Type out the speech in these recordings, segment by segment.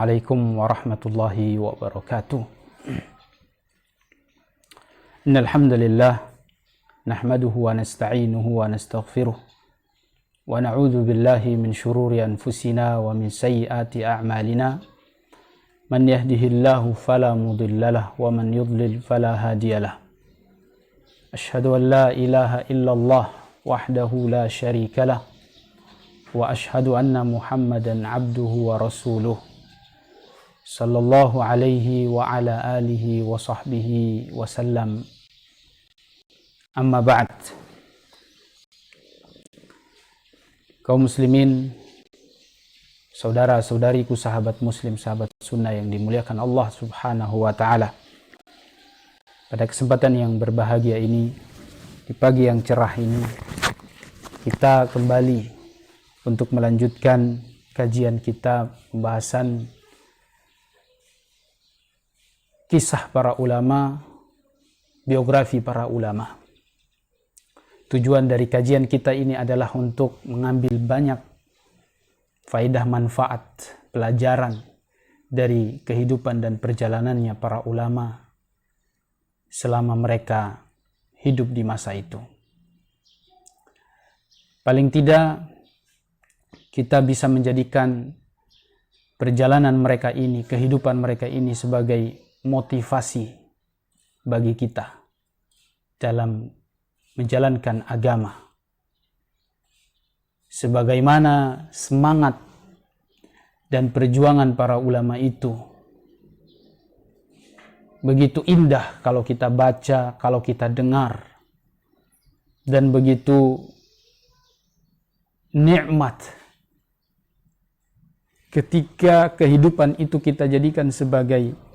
Assalamualaikum warahmatullahi wabarakatuh. Innal hamdalillah nahmaduhu wa nasta'inuhu wa nastaghfiruh wa na'udzu billahi min shururi anfusina wa min sayyiati a'malina. Man yahdihillahu fala mudhillalah wa man yudlil fala hadiyalah. Asyhadu an la ilaha illallah wahdahu la syarikalah wa asyhadu anna Muhammadan abduhu wa rasuluh. Sallallahu alaihi wa ala alihi wa sahbihi wa sallam. Amma ba'd. Kaum muslimin, saudara-saudariku, sahabat muslim, sahabat sunnah yang dimuliakan Allah subhanahu wa ta'ala. Pada kesempatan yang berbahagia ini, di pagi yang cerah ini, kita kembali untuk melanjutkan kajian kita, pembahasan kisah para ulama, biografi para ulama. Tujuan dari kajian kita ini adalah untuk mengambil banyak faedah, manfaat, pelajaran dari kehidupan dan perjalanannya para ulama selama mereka hidup di masa itu. Paling tidak kita bisa menjadikan perjalanan mereka ini, kehidupan mereka ini sebagai motivasi bagi kita dalam menjalankan agama. Sebagaimana semangat dan perjuangan para ulama itu begitu indah kalau kita baca, kalau kita dengar, dan begitu nikmat ketika kehidupan itu kita jadikan sebagai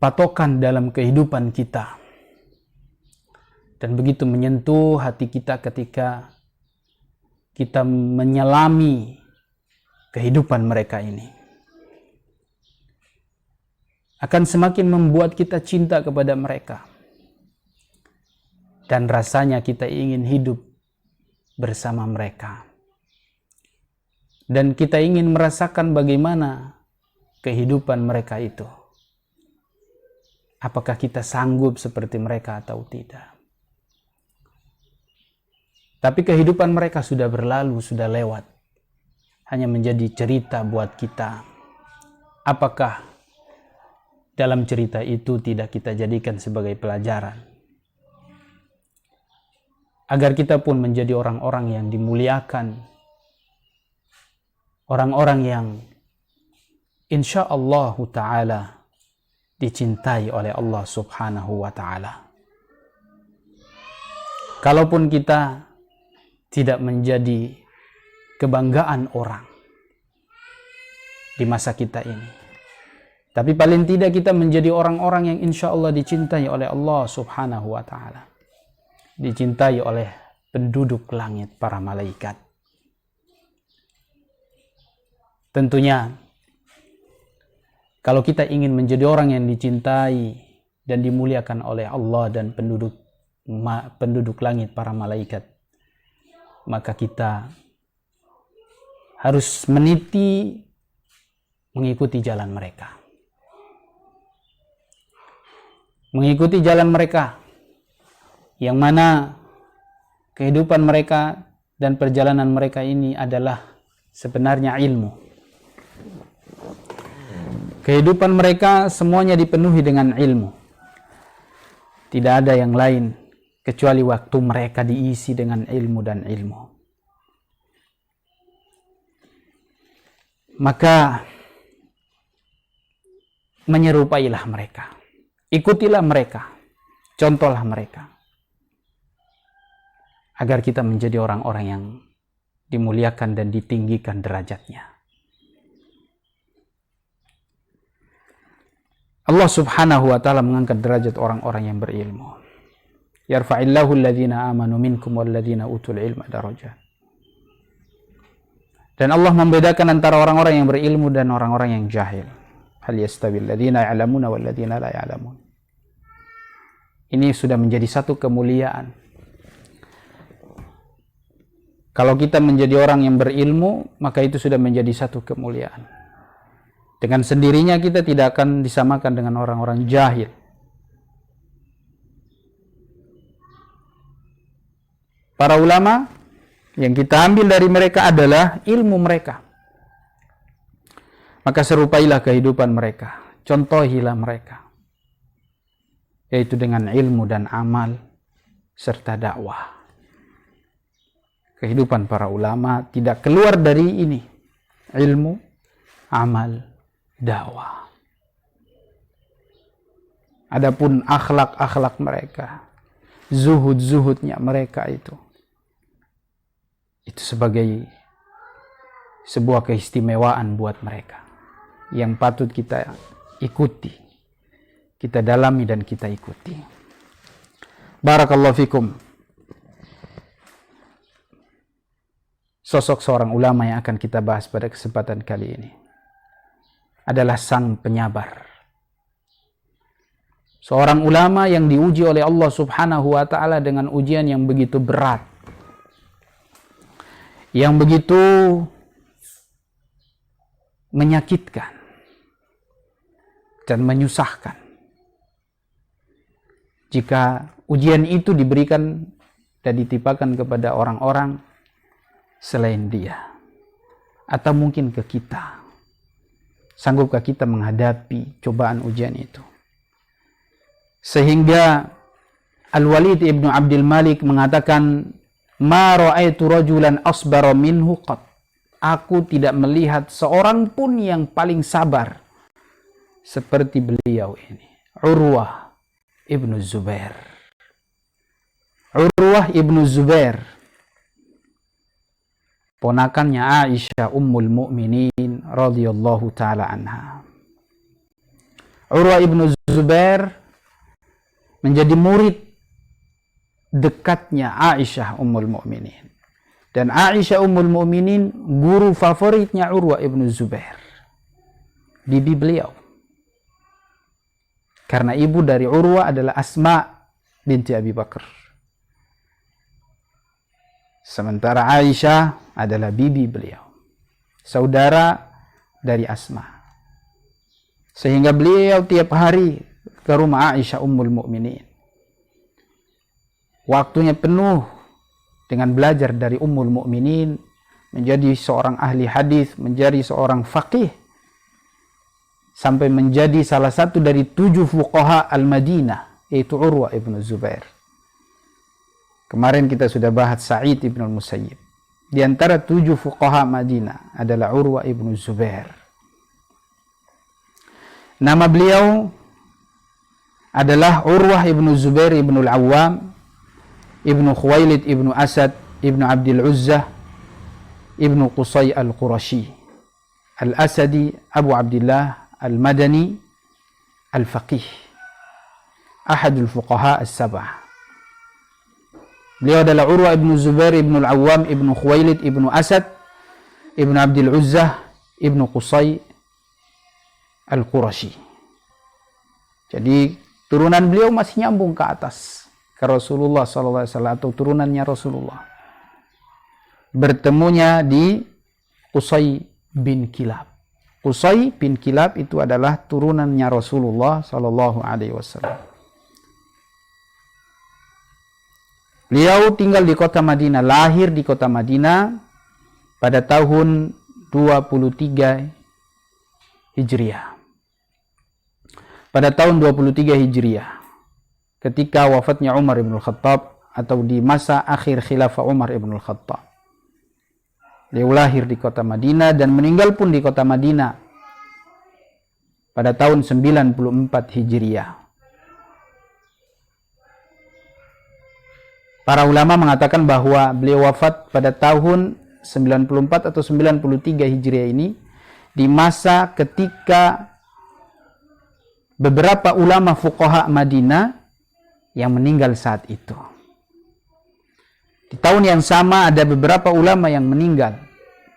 patokan dalam kehidupan kita, dan begitu menyentuh hati kita ketika kita menyelami kehidupan mereka ini, akan semakin membuat kita cinta kepada mereka, dan rasanya kita ingin hidup bersama mereka, dan kita ingin merasakan bagaimana kehidupan mereka itu. Apakah kita sanggup seperti mereka atau tidak? Tapi kehidupan mereka sudah berlalu, sudah lewat. Hanya menjadi cerita buat kita. Apakah dalam cerita itu tidak kita jadikan sebagai pelajaran? Agar kita pun menjadi orang-orang yang dimuliakan. Orang-orang yang insyaallah ta'ala dicintai oleh Allah subhanahu wa ta'ala. Kalaupun kita tidak menjadi kebanggaan orang di masa kita ini, tapi paling tidak kita menjadi orang-orang yang insya Allah dicintai oleh Allah subhanahu wa ta'ala, dicintai oleh penduduk langit, para malaikat. Tentunya kalau kita ingin menjadi orang yang dicintai dan dimuliakan oleh Allah dan penduduk langit, para malaikat, maka kita harus meniti mengikuti jalan mereka. Mengikuti jalan mereka, yang mana kehidupan mereka dan perjalanan mereka ini adalah sebenarnya ilmu. Kehidupan mereka semuanya dipenuhi dengan ilmu. Tidak ada yang lain kecuali waktu mereka diisi dengan ilmu dan ilmu. Maka menyerupailah mereka. Ikutilah mereka. Contohlah mereka. Agar kita menjadi orang-orang yang dimuliakan dan ditinggikan derajatnya. Allah subhanahu wa ta'ala mengangkat derajat orang-orang yang berilmu. Yarfa'illahu alladhina amanu minkum walladhina utul ilma darajat. Dan Allah membedakan antara orang-orang yang berilmu dan orang-orang yang jahil. Hal yastabil alladhina ya'lamuna walladhina la ya'lamun. Ini sudah menjadi satu kemuliaan Kalau kita menjadi orang yang berilmu, maka itu sudah menjadi satu kemuliaan. Dengan sendirinya kita tidak akan disamakan dengan orang-orang jahil. Para ulama yang kita ambil dari mereka adalah ilmu mereka. Maka serupailah kehidupan mereka, contohilah mereka, yaitu dengan ilmu dan amal serta dakwah. Kehidupan para ulama tidak keluar dari ini, ilmu, amal, dakwah. Adapun akhlak-akhlak mereka, zuhud-zuhudnya mereka itu sebagai sebuah keistimewaan buat mereka yang patut kita ikuti, kita dalami dan kita ikuti. Barakallahu fikum. Sosok seorang ulama yang akan kita bahas pada kesempatan kali ini adalah sang penyabar. Seorang ulama yang diuji oleh Allah Subhanahu wa taala dengan ujian yang begitu berat, yang begitu menyakitkan dan menyusahkan. Jika ujian itu diberikan dan ditimpakan kepada orang-orang selain dia, atau mungkin ke kita, sanggupkah kita menghadapi cobaan ujian itu? Sehingga Al-Walid ibnu Abdul Malik mengatakan, ma ra'aitu rajulan asbara minhu qat. Aku tidak melihat seorang pun yang paling sabar seperti beliau ini, Urwah ibnu Zubair. Urwah ibnu Zubair, ponakannya Aisyah ummul mukminin radhiyallahu taala anha. Urwah ibnu Zubair menjadi murid dekatnya Aisyah ummul mukminin, dan Aisyah ummul mukminin guru favoritnya Urwah ibnu Zubair, bibi beliau, karena ibu dari Urwah adalah Asma binti Abi Bakar, sementara Aisyah adalah bibi beliau, saudara dari Asma. Sehingga beliau tiap hari ke rumah Aisyah ummul mukminin. Waktunya penuh dengan belajar dari ummul mukminin, menjadi seorang ahli hadis, menjadi seorang faqih, sampai menjadi salah satu dari 7 fuqaha al-Madinah, yaitu Urwah ibnu Zubair. Kemarin kita sudah bahas Sa'id ibn al-Musayyib. Di antara 7 fuqaha Madinah adalah Urwah ibnu Zubair. Nama beliau adalah Urwah ibnu Zubair ibnu al-Awwam ibnu Khuwailid ibnu Asad ibnu Abdul Uzzah ibnu Qusay al-Qurashi al-Asadi Abu Abdullah al-Madani al-Faqih, ahadul fuqaha as-sab'ah. Beliau adalah Urwah ibnu Zubair ibnu al-Awwam ibnu Khuwailid ibnu Asad ibnu Abdul Uzzah ibnu Qusay al-Qurashi. Jadi turunan beliau masih nyambung ke atas, ke Rasulullah SAW, atau turunannya Rasulullah. Bertemunya di Qusay bin Kilab. Qusay bin Kilab itu adalah turunannya Rasulullah SAW. Beliau tinggal di kota Madinah, lahir di kota Madinah pada tahun 23 Hijriah. Pada tahun 23 Hijriah, ketika wafatnya Umar ibn al-Khattab, atau di masa akhir khilafah Umar ibn al-Khattab. Beliau lahir di kota Madinah dan meninggal pun di kota Madinah pada tahun 94 Hijriah. Para ulama mengatakan bahwa beliau wafat pada tahun 94 atau 93 Hijriah ini, di masa ketika beberapa ulama fuqaha Madinah yang meninggal saat itu. Di tahun yang sama ada beberapa ulama yang meninggal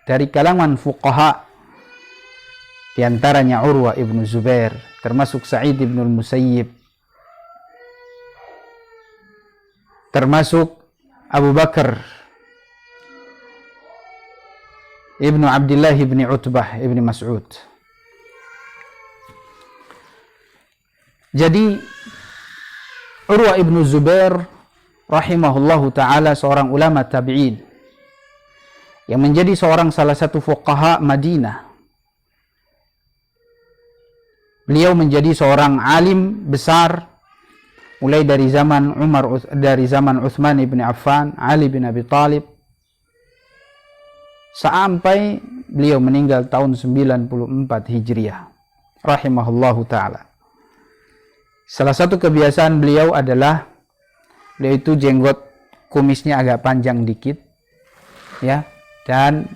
dari kalangan fuqaha, di antaranya Urwah ibnu Zubair, termasuk Sa'id ibn al-Musayyib, termasuk Abu Bakar ibnu Abdullah ibni Utbah ibni Mas'ud. Jadi Urwa ibnu Zubair rahimahullahu ta'ala seorang ulama tabi'in yang menjadi salah satu fuqaha Madinah. Beliau menjadi seorang alim besar mulai dari zaman Utsman ibn Affan, Ali bin Abi Thalib, sampai beliau meninggal tahun 94 Hijriah rahimahullahu ta'ala. Salah satu kebiasaan beliau adalah beliau itu jenggot kumisnya agak panjang dikit, ya, dan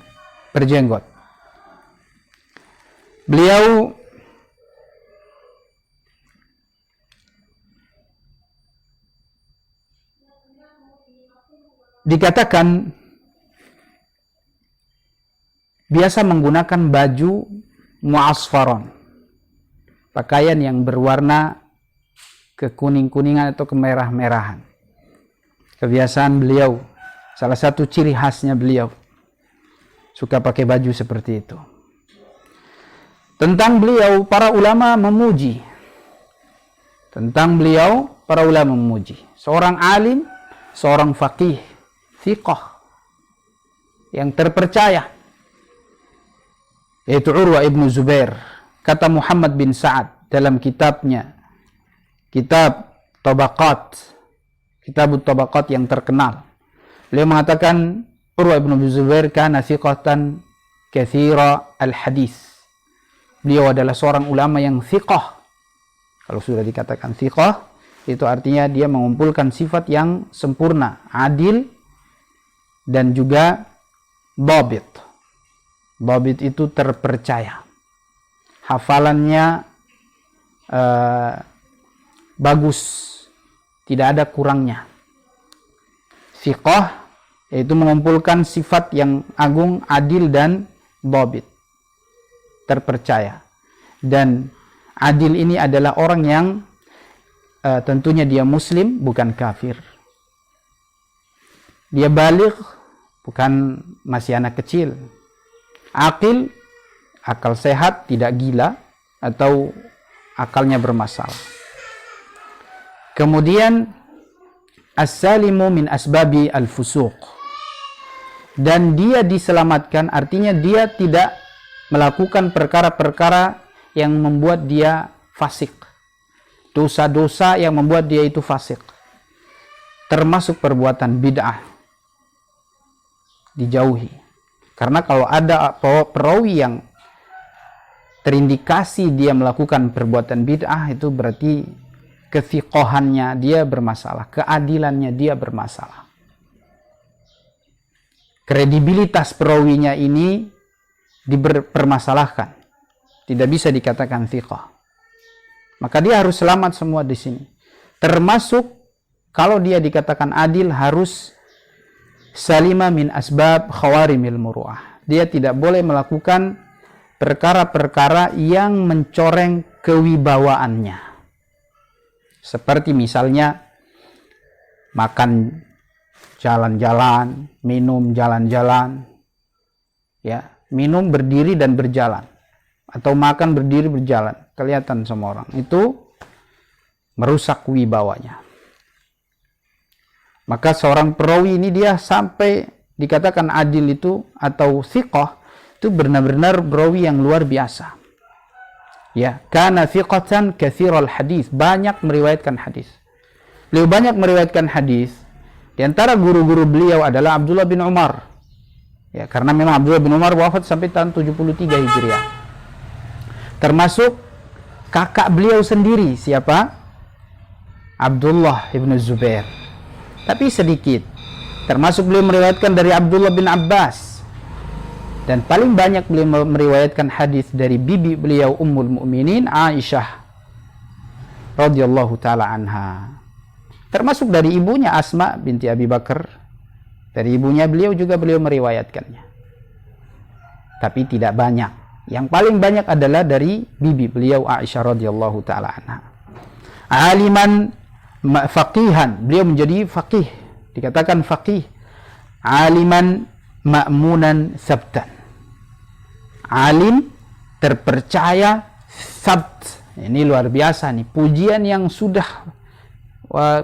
berjenggot. Beliau dikatakan biasa menggunakan baju mu'asfaron, pakaian yang berwarna kekuning-kuningan atau kemerah-merahan. Kebiasaan beliau, salah satu ciri khasnya beliau, suka pakai baju seperti itu. Tentang beliau, para ulama memuji. Seorang alim, seorang faqih, thiqah, yang terpercaya, yaitu Urwa ibnu Zubair. Kata Muhammad bin Sa'ad dalam kitabnya, Kitab Tabaqat yang terkenal, beliau mengatakan Urwa ibnu Zubair kana thiqatan katsira al-hadis. Beliau adalah seorang ulama yang thiqah. Kalau sudah dikatakan thiqah, itu artinya dia mengumpulkan sifat yang sempurna, adil, dan juga dhabit. Dhabit itu terpercaya. Hafalannya bagus, tidak ada kurangnya. Thiqah yaitu mengumpulkan sifat yang agung, adil, dan dhabit, terpercaya. Dan adil ini adalah orang yang tentunya dia muslim, bukan kafir. Dia baligh, bukan masih anak kecil. Aqil, akal sehat, tidak gila atau akalnya bermasalah. Kemudian as-salimu min asbabi al-fusuq, dan dia diselamatkan, artinya dia tidak melakukan perkara-perkara yang membuat dia fasik, dosa-dosa yang membuat dia itu fasik, termasuk perbuatan bid'ah, dijauhi. Karena kalau ada perawi yang terindikasi dia melakukan perbuatan bid'ah, itu berarti kethiqohannya dia bermasalah, keadilannya dia bermasalah. Kredibilitas perawinya ini dipermasalahkan, tidak bisa dikatakan thiqah. Maka dia harus selamat semua di sini. Termasuk kalau dia dikatakan adil, harus salima min asbab khawarimil muru'ah. Dia tidak boleh melakukan perkara-perkara yang mencoreng kewibawaannya. Seperti misalnya makan jalan-jalan, minum jalan-jalan, ya, minum berdiri dan berjalan, atau makan berdiri berjalan, kelihatan sama orang, itu merusak wibawanya. Maka seorang perawi ini dia sampai dikatakan adil itu atau thiqah, itu benar-benar perawi yang luar biasa. Ya, kana thiqatan katsiral hadis, banyak meriwayatkan hadis. Beliau banyak meriwayatkan hadis. Di antara guru-guru beliau adalah Abdullah bin Umar. Ya, karena memang Abdullah bin Umar wafat sampai tahun 73 Hijriah. Termasuk kakak beliau sendiri, siapa? Abdullah ibn Zubair. Tapi sedikit. Termasuk beliau meriwayatkan dari Abdullah bin Abbas. Dan paling banyak beliau meriwayatkan hadis dari bibi beliau Ummul Mukminin Aisyah radhiyallahu taala anha. Termasuk dari ibunya Asma binti Abi Bakar. Dari ibunya beliau juga beliau meriwayatkannya. Tapi tidak banyak. Yang paling banyak adalah dari bibi beliau Aisyah radhiyallahu taala anha. Aliman faqihan, beliau menjadi faqih, dikatakan faqih. Aliman ma'munan sabtan, alim, terpercaya, sabt. Ini luar biasa nih, pujian yang sudah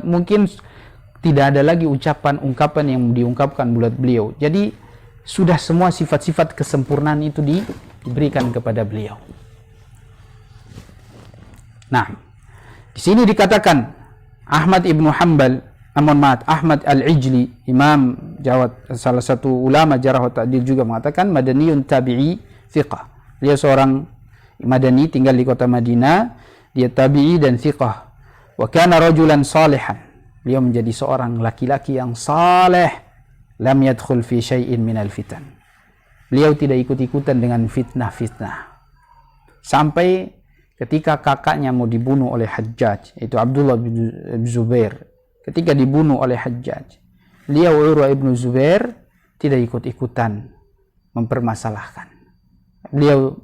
mungkin tidak ada lagi ungkapan yang diungkapkan buat beliau. Jadi sudah semua sifat-sifat kesempurnaan itu diberikan kepada beliau. Nah, di sini dikatakan Ahmad ibnu Hanbal, Ahmad al-Ijli, Imam salah satu ulama jarh wa ta'dil juga mengatakan madaniyun tabi'i thiqah. Dia seorang Madani, tinggal di kota Madinah, dia tabi'i dan thiqah. Wa kana rajulan salihan. Beliau menjadi seorang laki-laki yang saleh. Lam yadkhul fi syai'in minal fitan. Beliau tidak ikut-ikutan dengan fitnah-fitnah. Sampai ketika kakaknya mau dibunuh oleh Hajjaj, itu Abdullah bin Zubair. Ketika dibunuh oleh Hajjaj, beliau Urwah ibnu Zubair tidak ikut-ikutan mempermasalahkan. Beliau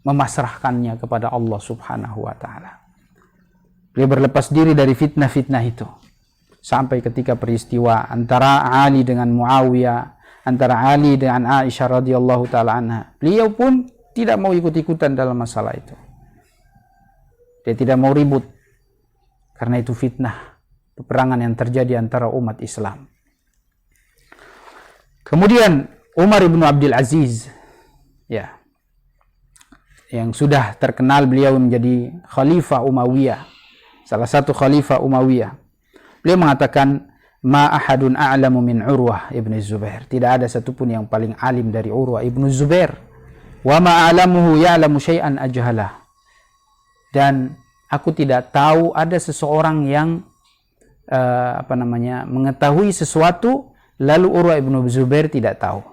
memasrahkannya kepada Allah Subhanahu wa taala. Beliau berlepas diri dari fitnah-fitnah itu. Sampai ketika peristiwa antara Ali dengan Muawiyah, antara Ali dengan Aisyah radhiyallahu taala anha, beliau pun tidak mau ikut-ikutan dalam masalah itu. Dia tidak mau ribut karena itu fitnah, peperangan yang terjadi antara umat Islam. Kemudian Umar bin Abdul Aziz, ya, yang sudah terkenal beliau menjadi khalifah Umayyah, salah satu khalifah Umayyah. Beliau mengatakan, ma ahadun a'lamu min Urwah ibn Zubair. Tidak ada satupun yang paling alim dari Urwah ibn Zubair. Wa ma a'lamuhu ya'lamu syai'an ajhalah. Dan aku tidak tahu ada seseorang yang mengetahui sesuatu lalu Urwah ibn Zubair tidak tahu.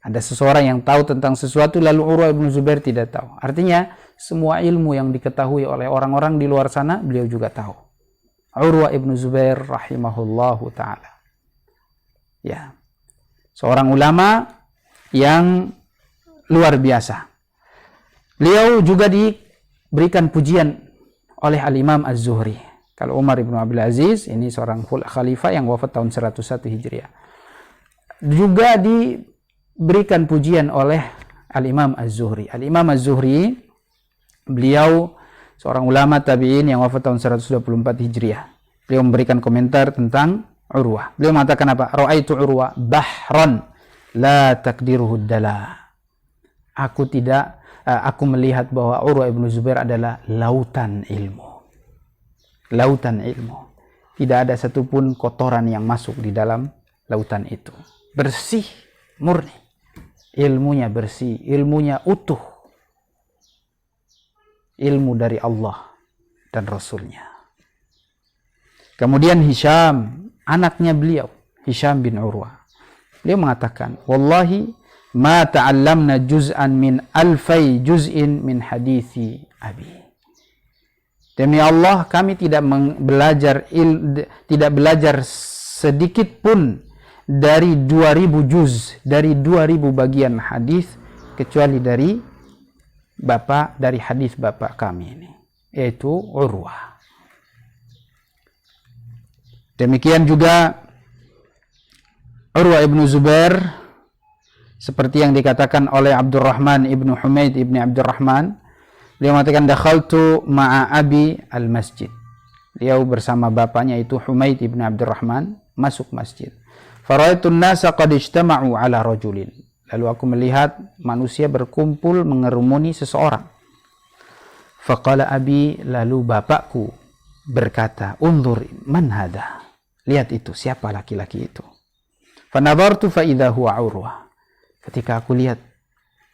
Ada seseorang yang tahu tentang sesuatu lalu Urwah ibn Zubair tidak tahu. Artinya semua ilmu yang diketahui oleh orang-orang di luar sana beliau juga tahu. Urwah ibn Zubair rahimahullahu ta'ala. Ya. Seorang ulama yang luar biasa. Beliau juga diberikan pujian oleh Al-Imam Az-Zuhri. Kalau Umar ibn Abdul Aziz, ini seorang khalifah yang wafat tahun 101 Hijriah. Juga diberikan pujian oleh Al-Imam Az-Zuhri. Al-Imam Az-Zuhri, beliau seorang ulama tabi'in yang wafat tahun 124 Hijriah. Beliau memberikan komentar tentang Urwah. Beliau mengatakan apa? Ra'aitu Urwah bahran la takdiruhu dala. Aku melihat bahwa Urwah ibn Zubair adalah lautan ilmu. Lautan ilmu. Tidak ada satupun kotoran yang masuk di dalam lautan itu. Bersih, murni. Ilmunya bersih, ilmunya utuh. Ilmu dari Allah dan Rasulnya. Kemudian Hisham, anaknya beliau, Hisham bin Urwah. Beliau mengatakan, wallahi ma ta'allamna juz'an min alfai juz'in min hadithi abi. Demi Allah, kami tidak belajar sedikit pun dari 2000 juz, dari 2000 bagian hadis kecuali dari hadis bapak kami ini, yaitu Urwah. Demikian juga Urwah ibnu Zubair, seperti yang dikatakan oleh Abdurrahman ibnu Humaid ibnu Abdurrahman. Beliau mengatakan, dakhaltu ma'a abi al-masjid. Beliau bersama bapaknya itu Humaid ibnu Abdurrahman masuk masjid. Faraitu an-nasa qad ijtama'u ala rajulin. Lalu aku melihat manusia berkumpul mengerumuni seseorang. Faqala abi, lalu bapakku berkata, unzur man hada. Lihat itu, siapa laki-laki itu. Fanadhartu fa idza huwa Urwah. Ketika aku lihat,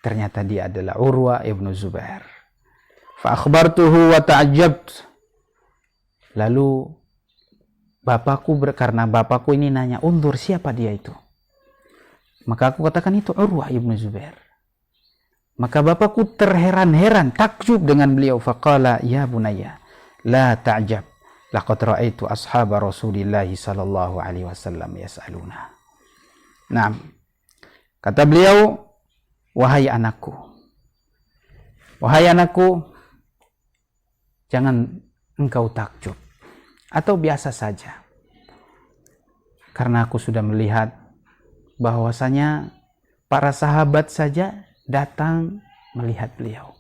ternyata dia adalah Urwah ibnu Zubair. Fa akhbartuhu wa ta'ajjabt. Lalu karena bapakku ini nanya, unzur siapa dia itu. Maka aku katakan itu Urwah ibnu Zubair. Maka bapakku terheran-heran, takjub dengan beliau. Faqala, ya bunayya, la ta'jab. Laqad ra'aitu ashaba Rasulillah sallallahu alaihi wasallam yas'aluna. Nah, kata beliau, wahai anakku, jangan engkau takjub atau biasa saja. Karena aku sudah melihat bahwasanya para sahabat saja datang melihat beliau.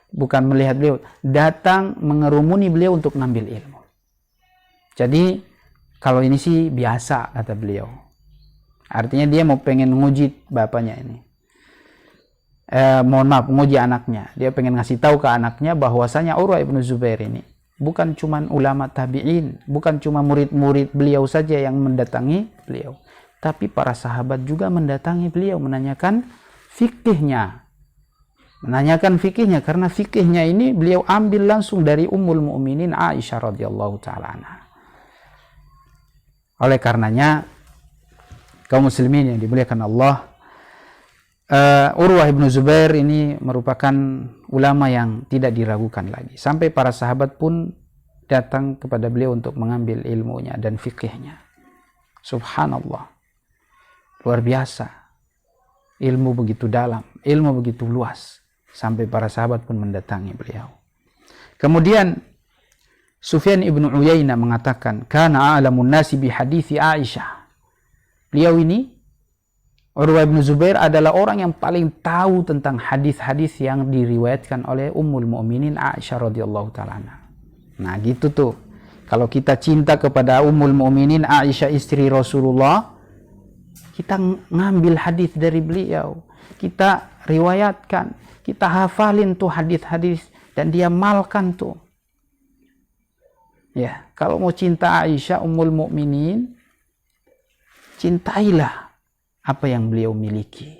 Bukan melihat beliau, datang mengerumuni beliau untuk ngambil ilmu. Jadi kalau ini sih biasa, kata beliau. Artinya dia mau pengen nguji bapaknya ini. Nguji anaknya. Dia pengen ngasih tahu ke anaknya bahwasanya Urwah ibn Zubair ini bukan cuma ulama tabi'in, bukan cuma murid-murid beliau saja yang mendatangi beliau, tapi para sahabat juga mendatangi beliau menanyakan fikihnya. Karena fikihnya ini beliau ambil langsung dari Ummul Mukminin Aisyah radhiyallahu taala anha. Oleh karenanya kaum muslimin yang dimuliakan Allah, Urwah ibn Zubair ini merupakan ulama yang tidak diragukan lagi. Sampai para sahabat pun datang kepada beliau untuk mengambil ilmunya dan fikihnya. Subhanallah. Luar biasa. Ilmu begitu dalam, ilmu begitu luas. Sampai para sahabat pun mendatangi beliau. Kemudian Sufyan ibn Uyainah mengatakan, "Kana a'lamun nasi bi hadithi Aisyah." Beliau ini, Urwah ibn Zubair, adalah orang yang paling tahu tentang hadis-hadis yang diriwayatkan oleh Ummul Mukminin Aisyah radhiyallahu taala anha. Nah, gitu tuh. Kalau kita cinta kepada Ummul Mukminin Aisyah istri Rasulullah, kita ngambil hadis dari beliau, kita riwayatkan, kita hafalin tuh hadis-hadis dan dia amalkan tuh. Ya, kalau mau cinta Aisyah Ummul Mukminin, cintailah apa yang beliau miliki.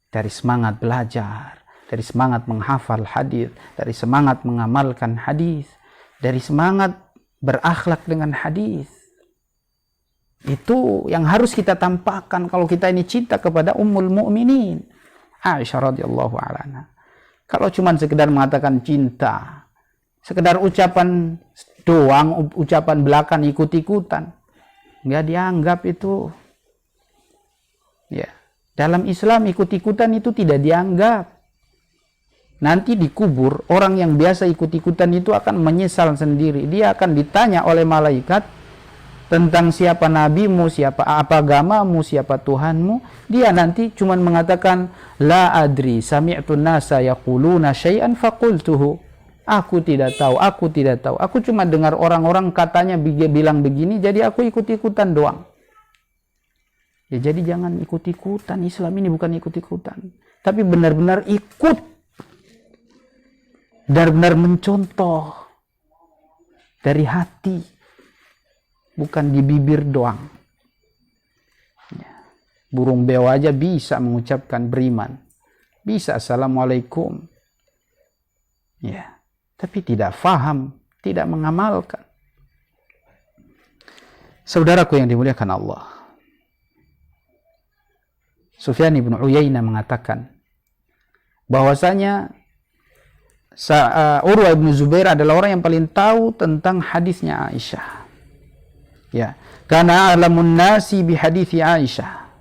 Dari semangat belajar, dari semangat menghafal hadis, dari semangat mengamalkan hadis, dari semangat berakhlak dengan hadis. Itu yang harus kita tampakkan kalau kita ini cinta kepada Ummul Mukminin Aisyah radhiyallahu anha. Kalau cuma sekedar mengatakan cinta, sekedar ucapan doang, ucapan belakang ikut-ikutan, nggak dianggap itu. Ya, dalam Islam ikut-ikutan itu tidak dianggap. Nanti dikubur, orang yang biasa ikut-ikutan itu akan menyesal sendiri. Dia akan ditanya oleh malaikat tentang siapa nabimu, siapa apa agamamu, siapa Tuhanmu. Dia nanti cuma mengatakan, la adri sami'tu nasa yaquluna syai'an faqultuhu. Aku tidak tahu, aku tidak tahu. Aku cuma dengar orang-orang katanya bilang begini, jadi aku ikut-ikutan doang. Ya, jadi jangan ikut-ikutan. Islam ini bukan ikut-ikutan, tapi benar-benar ikut, benar-benar mencontoh dari hati, bukan di bibir doang. Ya. Burung beo aja bisa mengucapkan beriman, bisa assalamualaikum, ya, tapi tidak faham, tidak mengamalkan. Saudaraku yang dimuliakan Allah, Sufyan ibn Uyainah mengatakan bahwasanya Urwah ibn Zubair adalah orang yang paling tahu tentang hadisnya Aisyah. Ya, karena alamun nasi bi hadithi Aisyah.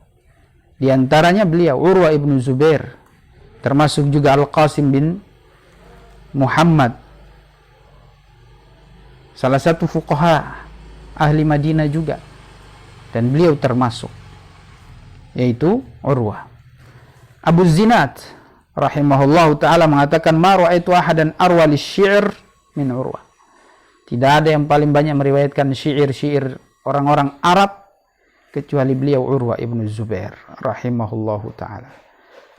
Di antaranya beliau Urwah ibn Zubair, termasuk juga Al-Qasim bin Muhammad, salah satu fuqaha ahli Madinah juga, dan beliau termasuk, yaitu Urwah. Abu Zinad rahimahullahu ta'ala mengatakan, ma ra'aitu ahadan arwa lisyi'r min Urwah. Tidak ada yang paling banyak meriwayatkan syair-syair orang-orang Arab kecuali beliau Urwah ibn Zubair rahimahullahu ta'ala.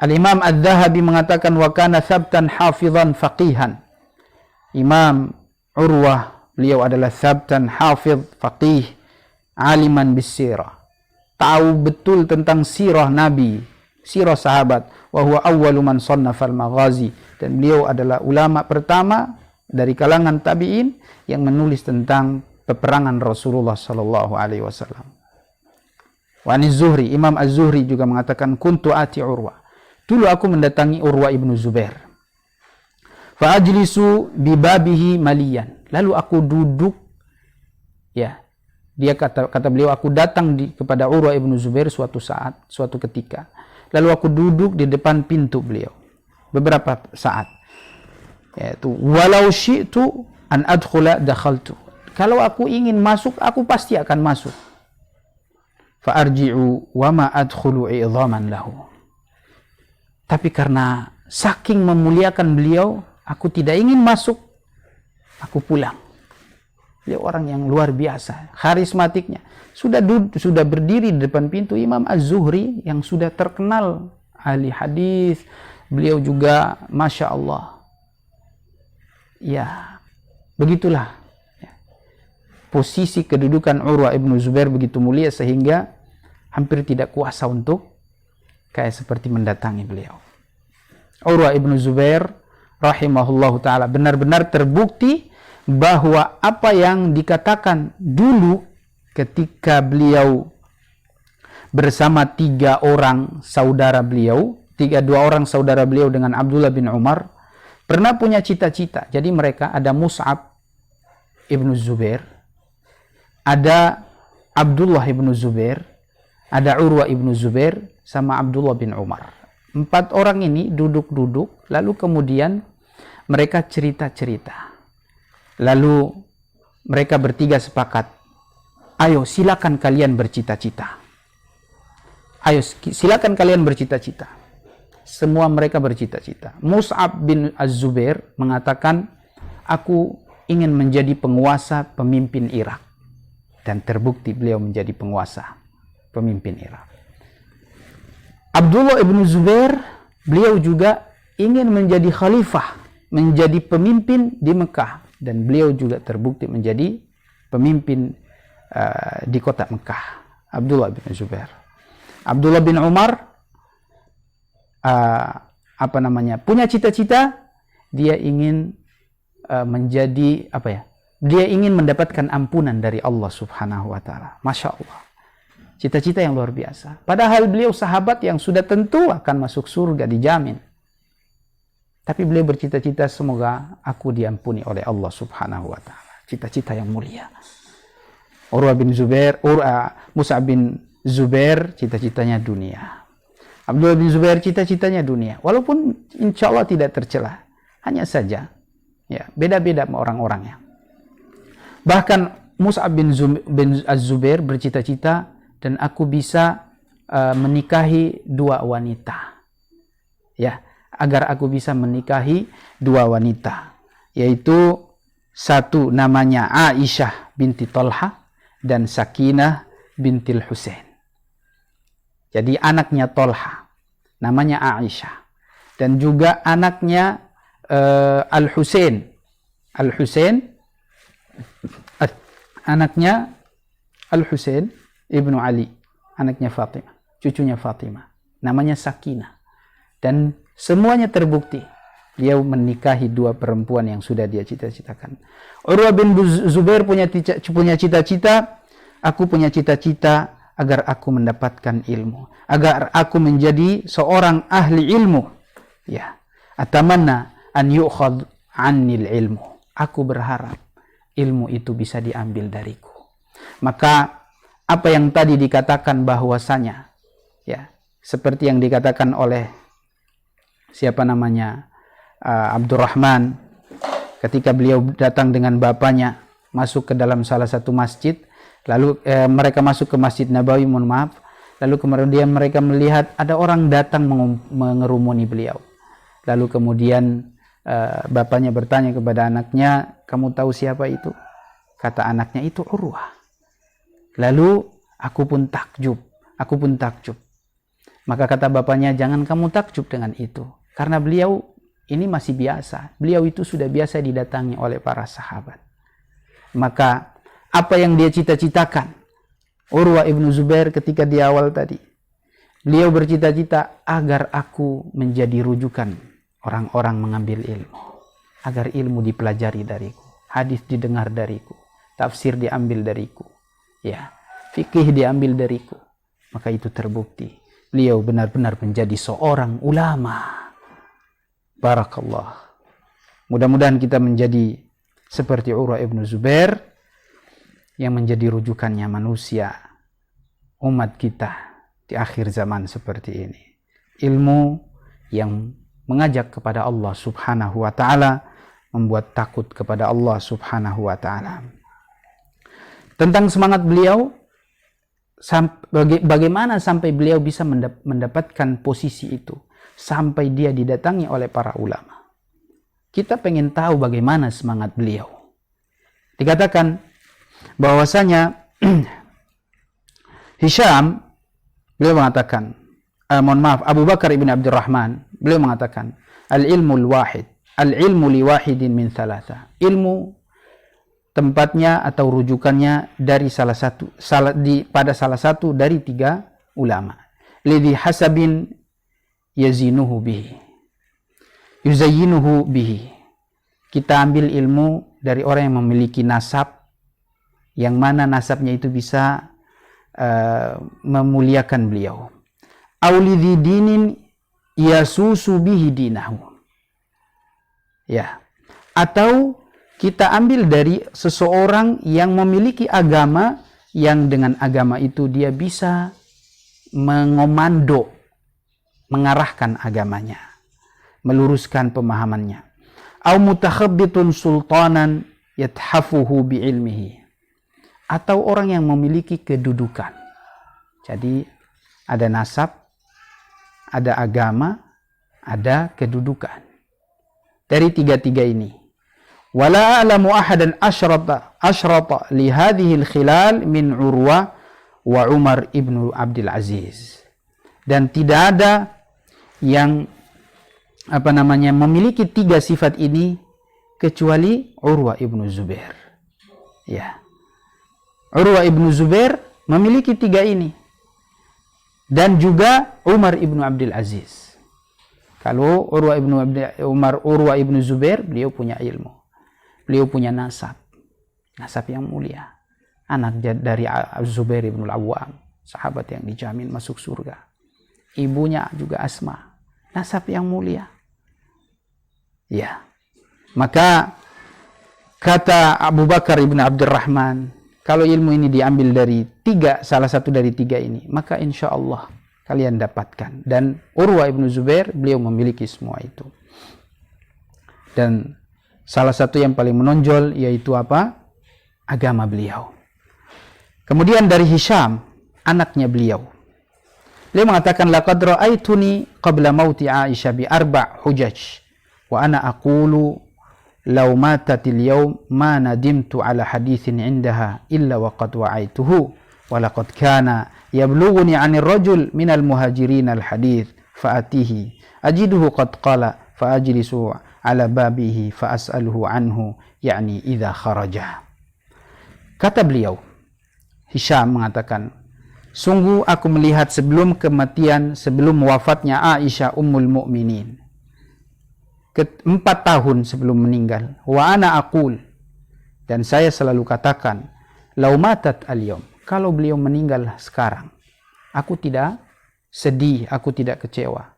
Al-Imam Adz-Dzahabi mengatakan, wa kana thabtan hafizan faqihan. Imam Urwah, beliau adalah thabtan hafiz faqih, aliman bis-sirah, tahu betul tentang sirah Nabi, sirah sahabat, wa huwa awwalu man sannafal maghazi, dan beliau adalah ulama pertama dari kalangan tabi'in yang menulis tentang peperangan Rasulullah sallallahu alaihi wasallam. Wa Az-Zuhri, Imam Az-Zuhri juga mengatakan, kuntu ati Urwah, dulu aku mendatangi Urwah ibnu Zubair, fa ajlisu bi babihi maliyan, lalu aku duduk, ya, dia kata beliau, aku datang kepada Urwah ibn Zubair suatu saat, suatu ketika. Lalu aku duduk di depan pintu beliau beberapa saat. Yaitu, walau syi'tu an adkhula dakhaltu. Kalau aku ingin masuk, aku pasti akan masuk. Fa arji'u wa ma adkhulu i'dhaman lahu. Tapi karena saking memuliakan beliau, aku tidak ingin masuk, aku pulang. Beliau orang yang luar biasa, karismatiknya. Sudah berdiri di depan pintu Imam Az-Zuhri yang sudah terkenal ahli hadis. Beliau juga Masya Allah. Ya, begitulah. Posisi kedudukan Urwah ibnu Zubair begitu mulia sehingga hampir tidak kuasa untuk kayak seperti mendatangi beliau. Urwah ibnu Zubair rahimahullahu ta'ala benar-benar terbukti bahwa apa yang dikatakan dulu ketika beliau bersama dua orang saudara beliau dengan Abdullah bin Umar pernah punya cita-cita. Jadi mereka ada Mus'ab ibnu Zubair, ada Abdullah ibnu Zubair, ada Urwah ibnu Zubair, sama Abdullah bin Umar. 4 orang ini duduk-duduk, lalu kemudian mereka cerita-cerita. Lalu mereka bertiga sepakat, ayo silakan kalian bercita-cita. Ayo silakan kalian bercita-cita. Semua mereka bercita-cita. Mus'ab bin Az-Zubair mengatakan, aku ingin menjadi penguasa pemimpin Irak. Dan terbukti beliau menjadi penguasa pemimpin Irak. Abdullah ibnu Zubair, beliau juga ingin menjadi khalifah, menjadi pemimpin di Mekah. Dan beliau juga terbukti menjadi pemimpin di kota Mekah. Abdullah bin Zubair. Abdullah bin Umar punya cita-cita, dia ingin menjadi dia ingin mendapatkan ampunan dari Allah Subhanahu wa taala. Masya Allah. Cita-cita yang luar biasa. Padahal beliau sahabat yang sudah tentu akan masuk surga, dijamin. Tapi beliau bercita-cita, semoga aku diampuni oleh Allah Subhanahu wa taala. Cita-cita yang mulia. Mus'ab bin Zubair cita-citanya dunia. Abdullah bin Zubair cita-citanya dunia. Walaupun insya Allah tidak tercela. Hanya saja, ya, beda-beda orang-orangnya. Bahkan Mus'ab bin Az-Zubair bercita-cita, dan aku bisa menikahi 2 wanita. Ya, agar aku bisa menikahi 2 wanita. Yaitu satu namanya Aisyah binti Talha dan Sakinah bintil Husain. Jadi anaknya Talha namanya Aisyah. Dan juga anaknya Al-Husain. Anaknya Al-Husain ibnu Ali, anaknya Fatimah, cucunya Fatimah, namanya Sakinah. Dan semuanya terbukti dia menikahi 2 perempuan yang sudah dia cita-citakan. Urwah bin Zubair punya cita-cita, aku punya cita-cita agar aku mendapatkan ilmu, agar aku menjadi seorang ahli ilmu. Ya, atamanna an yu'khadh 'annil ilmu. Aku berharap ilmu itu bisa diambil dariku. Maka apa yang tadi dikatakan bahwasanya, ya, seperti yang dikatakan oleh Abdurrahman ketika beliau datang dengan bapaknya masuk ke dalam salah satu masjid, lalu mereka masuk ke Masjid Nabawi, lalu kemudian mereka melihat ada orang datang mengerumuni beliau. Lalu kemudian bapaknya bertanya kepada anaknya, kamu tahu siapa itu? Kata anaknya, itu Urwah. Lalu aku pun takjub. Maka kata bapaknya, jangan kamu takjub dengan itu. Karena beliau ini masih biasa. Beliau itu sudah biasa didatangi oleh para sahabat. Maka apa yang dia cita-citakan, Urwah ibnu Zubair ketika di awal tadi, beliau bercita-cita agar aku menjadi rujukan orang-orang mengambil ilmu. Agar ilmu dipelajari dariku. Hadis didengar dariku. Tafsir diambil dariku. Ya, fikih diambil dariku. Maka itu terbukti beliau benar-benar menjadi seorang ulama. Barakallah. Mudah-mudahan kita menjadi seperti Urwah ibnu Zubair yang menjadi rujukannya manusia, umat kita di akhir zaman seperti ini. Ilmu yang mengajak kepada Allah Subhanahu wa taala, membuat takut kepada Allah Subhanahu wa taala. Tentang semangat beliau, bagaimana sampai beliau bisa mendapatkan posisi itu. sampai dia didatangi oleh para ulama. Kita pengen tahu bagaimana semangat beliau. Dikatakan bahwasanya Hisham, beliau mengatakan, Abu Bakar ibn Abdurrahman, beliau mengatakan, al-ilmul wahid, al-ilmu li wahidin min thalatha. Ilmu tempatnya atau rujukannya dari pada salah satu dari 3 ulama. Lidhi hasabin yazinuhu bihi, yuzayyinuhu bihi. Kita ambil ilmu dari orang yang memiliki nasab, yang mana nasabnya itu bisa memuliakan beliau. Aulidhi dinin yasusu bihi dinahu. Ya. Atau kita ambil dari seseorang yang memiliki agama, yang dengan agama itu dia bisa mengomando, mengarahkan agamanya, meluruskan pemahamannya. Au mutakhabbitun sultanan yathafuhu bi'ilmihi. Atau orang yang memiliki kedudukan. Jadi ada nasab, ada agama, ada kedudukan. Dari 3 ini. Wala a'lamu ahadan asyrata li hadhihi al-khilal min Urwa wa Umar ibn Abdul Aziz. Dan tidak ada yang memiliki 3 sifat ini kecuali Urwa ibn Zubair. Ya. Urwa ibn Zubair memiliki 3 ini. Dan juga Umar ibn Abdul Aziz. Kalau Urwa ibn Zubair, beliau punya ilmu. Beliau punya nasab. Nasab yang mulia. Anak dari Zubair ibn al-Awwam. Sahabat yang dijamin masuk surga. Ibunya juga Asma. Nasab yang mulia. Ya. Maka kata Abu Bakar ibn Abdurrahman, kalau ilmu ini diambil dari salah satu dari 3 ini, maka insya Allah kalian dapatkan. Dan Urwa ibn Zubair, beliau memiliki semua itu. Dan salah satu yang paling menonjol yaitu apa? Agama beliau. Kemudian dari Hisham, anaknya beliau. Beliau mengatakan, laqad ra'aituni qabla mauti Aisyah bi 4 hujaj wa ana aqulu law matatil yawm ma nadimtu ala hadithin indaha illa waqad wa'aituhu wa laqad kana yablughuni 'anil rajul minal muhajirin al hadith fa'atihi ajiduhu qad qala fa'ajlisu ala babihi fa'as'aluhu anhu yakni idza kharaja. Kata beliau, Hisham mengatakan, sungguh aku melihat sebelum kematian, sebelum wafatnya Aisyah Ummul Mukminin, 4 tahun sebelum meninggal, wa ana aqul, dan saya selalu katakan, lau matat al-yawm, kalau beliau meninggal sekarang, aku tidak sedih, aku tidak kecewa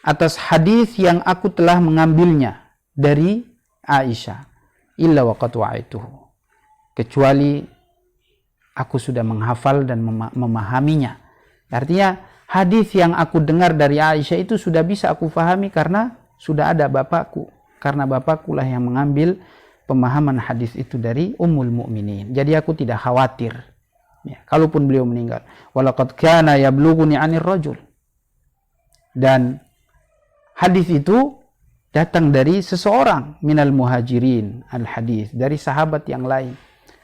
atas hadis yang aku telah mengambilnya dari Aisyah, illa waqad wa'aituhu, kecuali aku sudah menghafal dan memahaminya. Artinya hadis yang aku dengar dari Aisyah itu sudah bisa aku fahami karena sudah ada bapakku, karena bapakku lah yang mengambil pemahaman hadis itu dari Ummul Mukminin. Jadi aku tidak khawatir, ya, kalaupun beliau meninggal. Walaqad kana yablughuni 'anir rajul, dan hadis itu datang dari seseorang minal muhajirin al hadis, dari sahabat yang lain,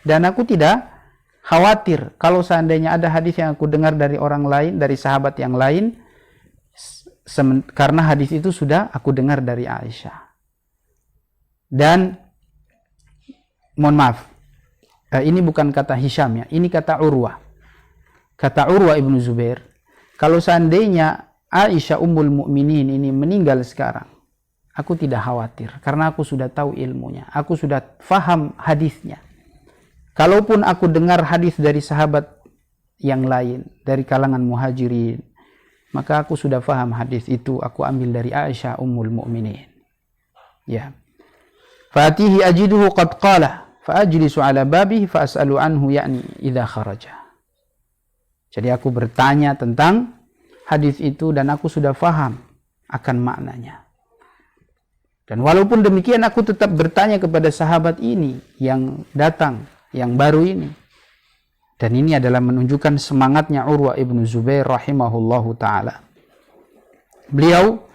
dan aku tidak khawatir kalau seandainya ada hadis yang aku dengar dari orang lain, dari sahabat yang lain, karena hadis itu sudah aku dengar dari Aisyah. Dan mohon maaf, ini bukan kata Hisham ya, ini kata Urwa. Kata Urwa ibn Zubair, kalau seandainya Aisyah Ummul Mukminin ini meninggal sekarang, aku tidak khawatir karena aku sudah tahu ilmunya, aku sudah faham hadisnya. Kalaupun aku dengar hadis dari sahabat yang lain, dari kalangan muhajirin, maka aku sudah faham hadis itu, aku ambil dari Aisyah Ummul Mukminin. Ya. Fatihi ajiduhu qad qala fa ajlisu ala babihi fa as'alu anhu yakni idza kharaja. Jadi aku bertanya tentang hadis itu dan aku sudah faham akan maknanya. Dan walaupun demikian aku tetap bertanya kepada sahabat ini yang datang, yang baru ini. Dan ini adalah menunjukkan semangatnya Urwa ibn Zubair rahimahullahu ta'ala. Beliau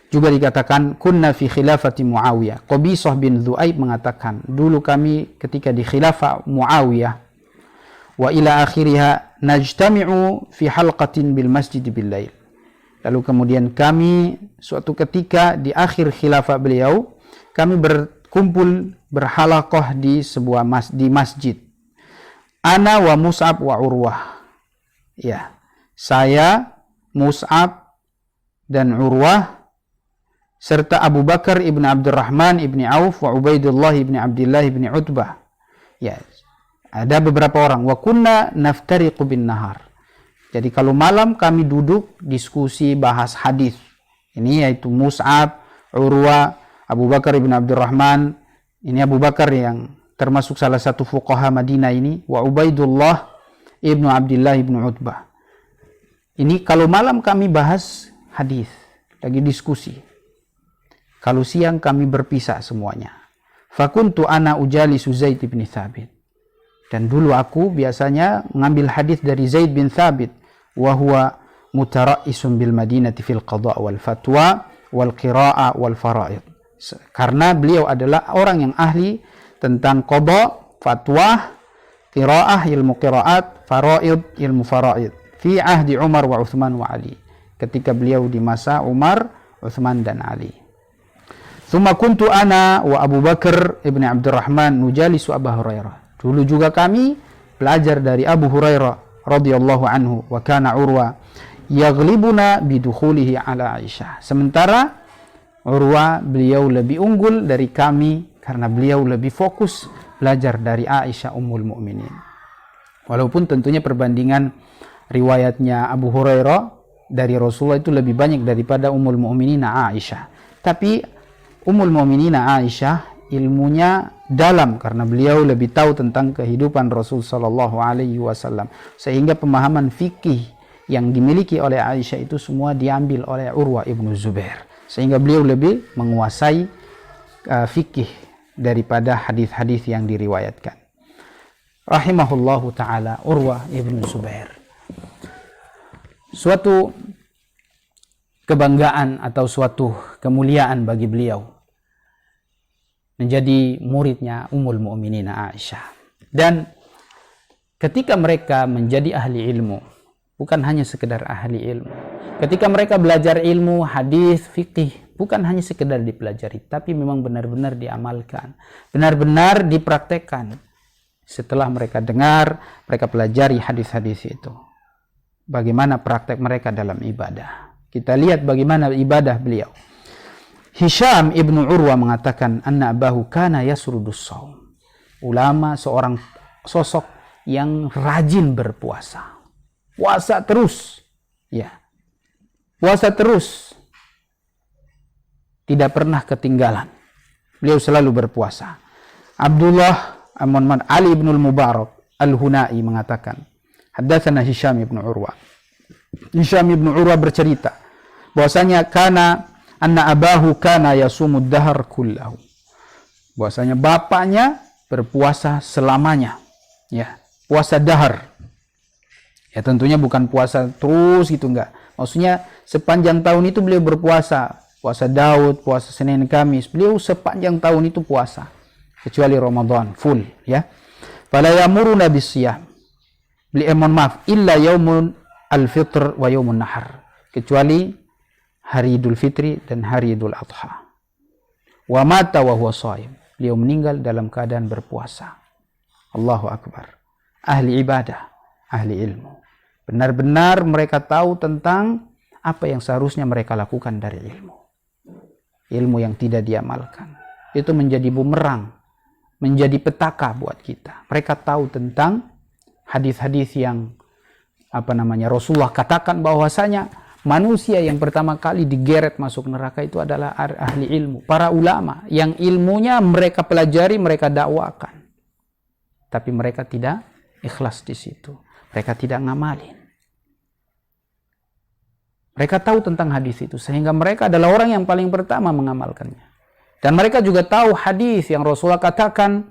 juga dikatakan kunna fi khilafati Muawiyah. Qabisah bin Dhu'aib mengatakan, dulu kami ketika di khilafah Muawiyah, wa ila akhiriha najtami'u fi halqatin bil masjid bil lail. Lalu kemudian kami suatu ketika di akhir khilafah beliau, kami berkumpul berhalaqah di sebuah masjid. Ana wa Mus'ab wa Urwah. Ya, saya, Mus'ab dan Urwah serta Abu Bakar ibn Abdurrahman ibn Auf wa Ubaidullah ibn Abdullah ibn Utbah. Ya, ada beberapa orang. Wa kunna naftariqu bin nahar. Jadi kalau malam kami duduk diskusi bahas hadis. Ini yaitu Mus'ab, Urwah, Abu Bakar ibn Abdurrahman. Ini Abu Bakar yang termasuk salah satu fuqaha Madinah ini. Wa Ubaidullah ibn Abdullah ibn Utbah. Ini kalau malam kami bahas hadis, lagi diskusi. Kalau siang kami berpisah semuanya. Fakuntu ana ujalisu Zaid bin Thabit. Dan dulu aku biasanya ngambil hadis dari Zaid bin Thabit. Wahuwa mutara'isun bil madinati fil qada' wal fatwa wal qira'ah wal fara'id. Karena beliau adalah orang yang ahli tentang qada', fatwa, qira'ah, ilmu qira'at, fara'id, ilmu fara'id. Fi ahdi Umar wa Uthman wa Ali. Ketika beliau di masa Umar, Uthman dan Ali. Thumma kuntu ana wa Abu Bakar ibn Abdurrahman nujalisu Abu Hurairah. Dulu juga kami belajar dari Abu Hurairah radhiyallahu anhu, wa kana Urwa yaghlibuna bidukhulihi ala Aisyah. Sementara Urwa beliau lebih unggul dari kami karena beliau lebih fokus belajar dari Aisyah Ummul Mukminin. Walaupun tentunya perbandingan riwayatnya Abu Hurairah dari Rasulullah itu lebih banyak daripada Ummul Mukminin Aisyah. Tapi Ummul Mukminin Aisyah ilmunya dalam karena beliau lebih tahu tentang kehidupan Rasul sallallahu alaihi wasallam, sehingga pemahaman fikih yang dimiliki oleh Aisyah itu semua diambil oleh Urwah ibnu Zubair, sehingga beliau lebih menguasai fikih daripada hadis-hadis yang diriwayatkan. Rahimahullahu taala Urwah ibnu Zubair. Suatu kebanggaan atau suatu kemuliaan bagi beliau menjadi muridnya Ummul Mukminin Aisyah. Dan ketika mereka menjadi ahli ilmu, bukan hanya sekedar ahli ilmu. Ketika mereka belajar ilmu, hadis, fikih, bukan hanya sekedar dipelajari, tapi memang benar-benar diamalkan, benar-benar dipraktekkan. Setelah mereka dengar, mereka pelajari hadis-hadis itu. Bagaimana praktek mereka dalam ibadah. Kita lihat bagaimana ibadah beliau. Hisham ibnu Urwa mengatakan anna abahu kana yasrudus shaum. Ulama, seorang sosok yang rajin berpuasa. Puasa terus. Ya. Puasa terus. Tidak pernah ketinggalan. Beliau selalu berpuasa. Ali ibn al-Mubarak al-Hunai mengatakan, haddatsana Hisham ibnu Urwa. Hisham ibnu Urwa bercerita bahwasanya anna abahu kana yasumud dahar kullahu. Bahwasanya bapaknya berpuasa selamanya. Ya, puasa dahar. Ya tentunya bukan puasa terus gitu enggak. Maksudnya sepanjang tahun itu beliau berpuasa. Puasa Daud, puasa Senin Kamis. Beliau sepanjang tahun itu puasa. Kecuali Ramadan full, ya. Fala yamuruna bisiyam. Illa yaumun al-fitr wa yaumun nahar. Kecuali hari Idul Fitri dan hari Idul Adha. Wa mata wa huwa shaim. Beliau meninggal dalam keadaan berpuasa. Allahu Akbar. Ahli ibadah, ahli ilmu. Benar-benar mereka tahu tentang apa yang seharusnya mereka lakukan dari ilmu. Ilmu yang tidak diamalkan. Itu menjadi bumerang, menjadi petaka buat kita. Mereka tahu tentang hadis-hadis yang Rasulullah katakan bahwasanya manusia yang pertama kali digeret masuk neraka itu adalah ahli ilmu, para ulama yang ilmunya mereka pelajari, mereka dakwakan. Tapi mereka tidak ikhlas di situ. Mereka tidak ngamalin. Mereka tahu tentang hadis itu sehingga mereka adalah orang yang paling pertama mengamalkannya. Dan mereka juga tahu hadis yang Rasulullah katakan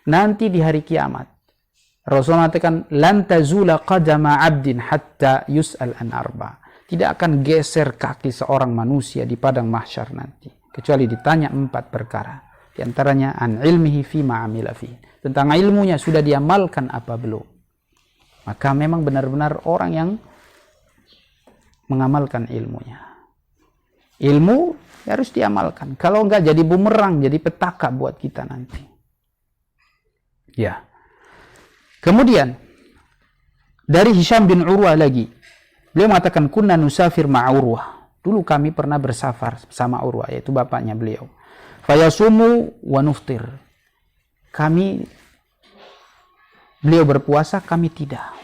nanti di hari kiamat. Rasulullah mengatakan lan tazula qadama 'abdin hatta yus'al an arba'. tidak akan geser kaki seorang manusia di padang mahsyar nanti, kecuali ditanya 4 perkara. Di antaranya an ilmihi fima amila fi, tentang ilmunya sudah diamalkan apa belum. Maka memang benar-benar orang yang mengamalkan ilmunya. Ilmu harus diamalkan. Kalau enggak jadi bumerang, jadi petaka buat kita nanti. Ya. Kemudian dari Hisham bin Urwah lagi, beliau mengatakan kunna nusafir ma'a Urwah. Dulu kami pernah bersafar sama Urwah, yaitu bapaknya beliau. Fayasumu wa nuftir. Beliau berpuasa, kami tidak.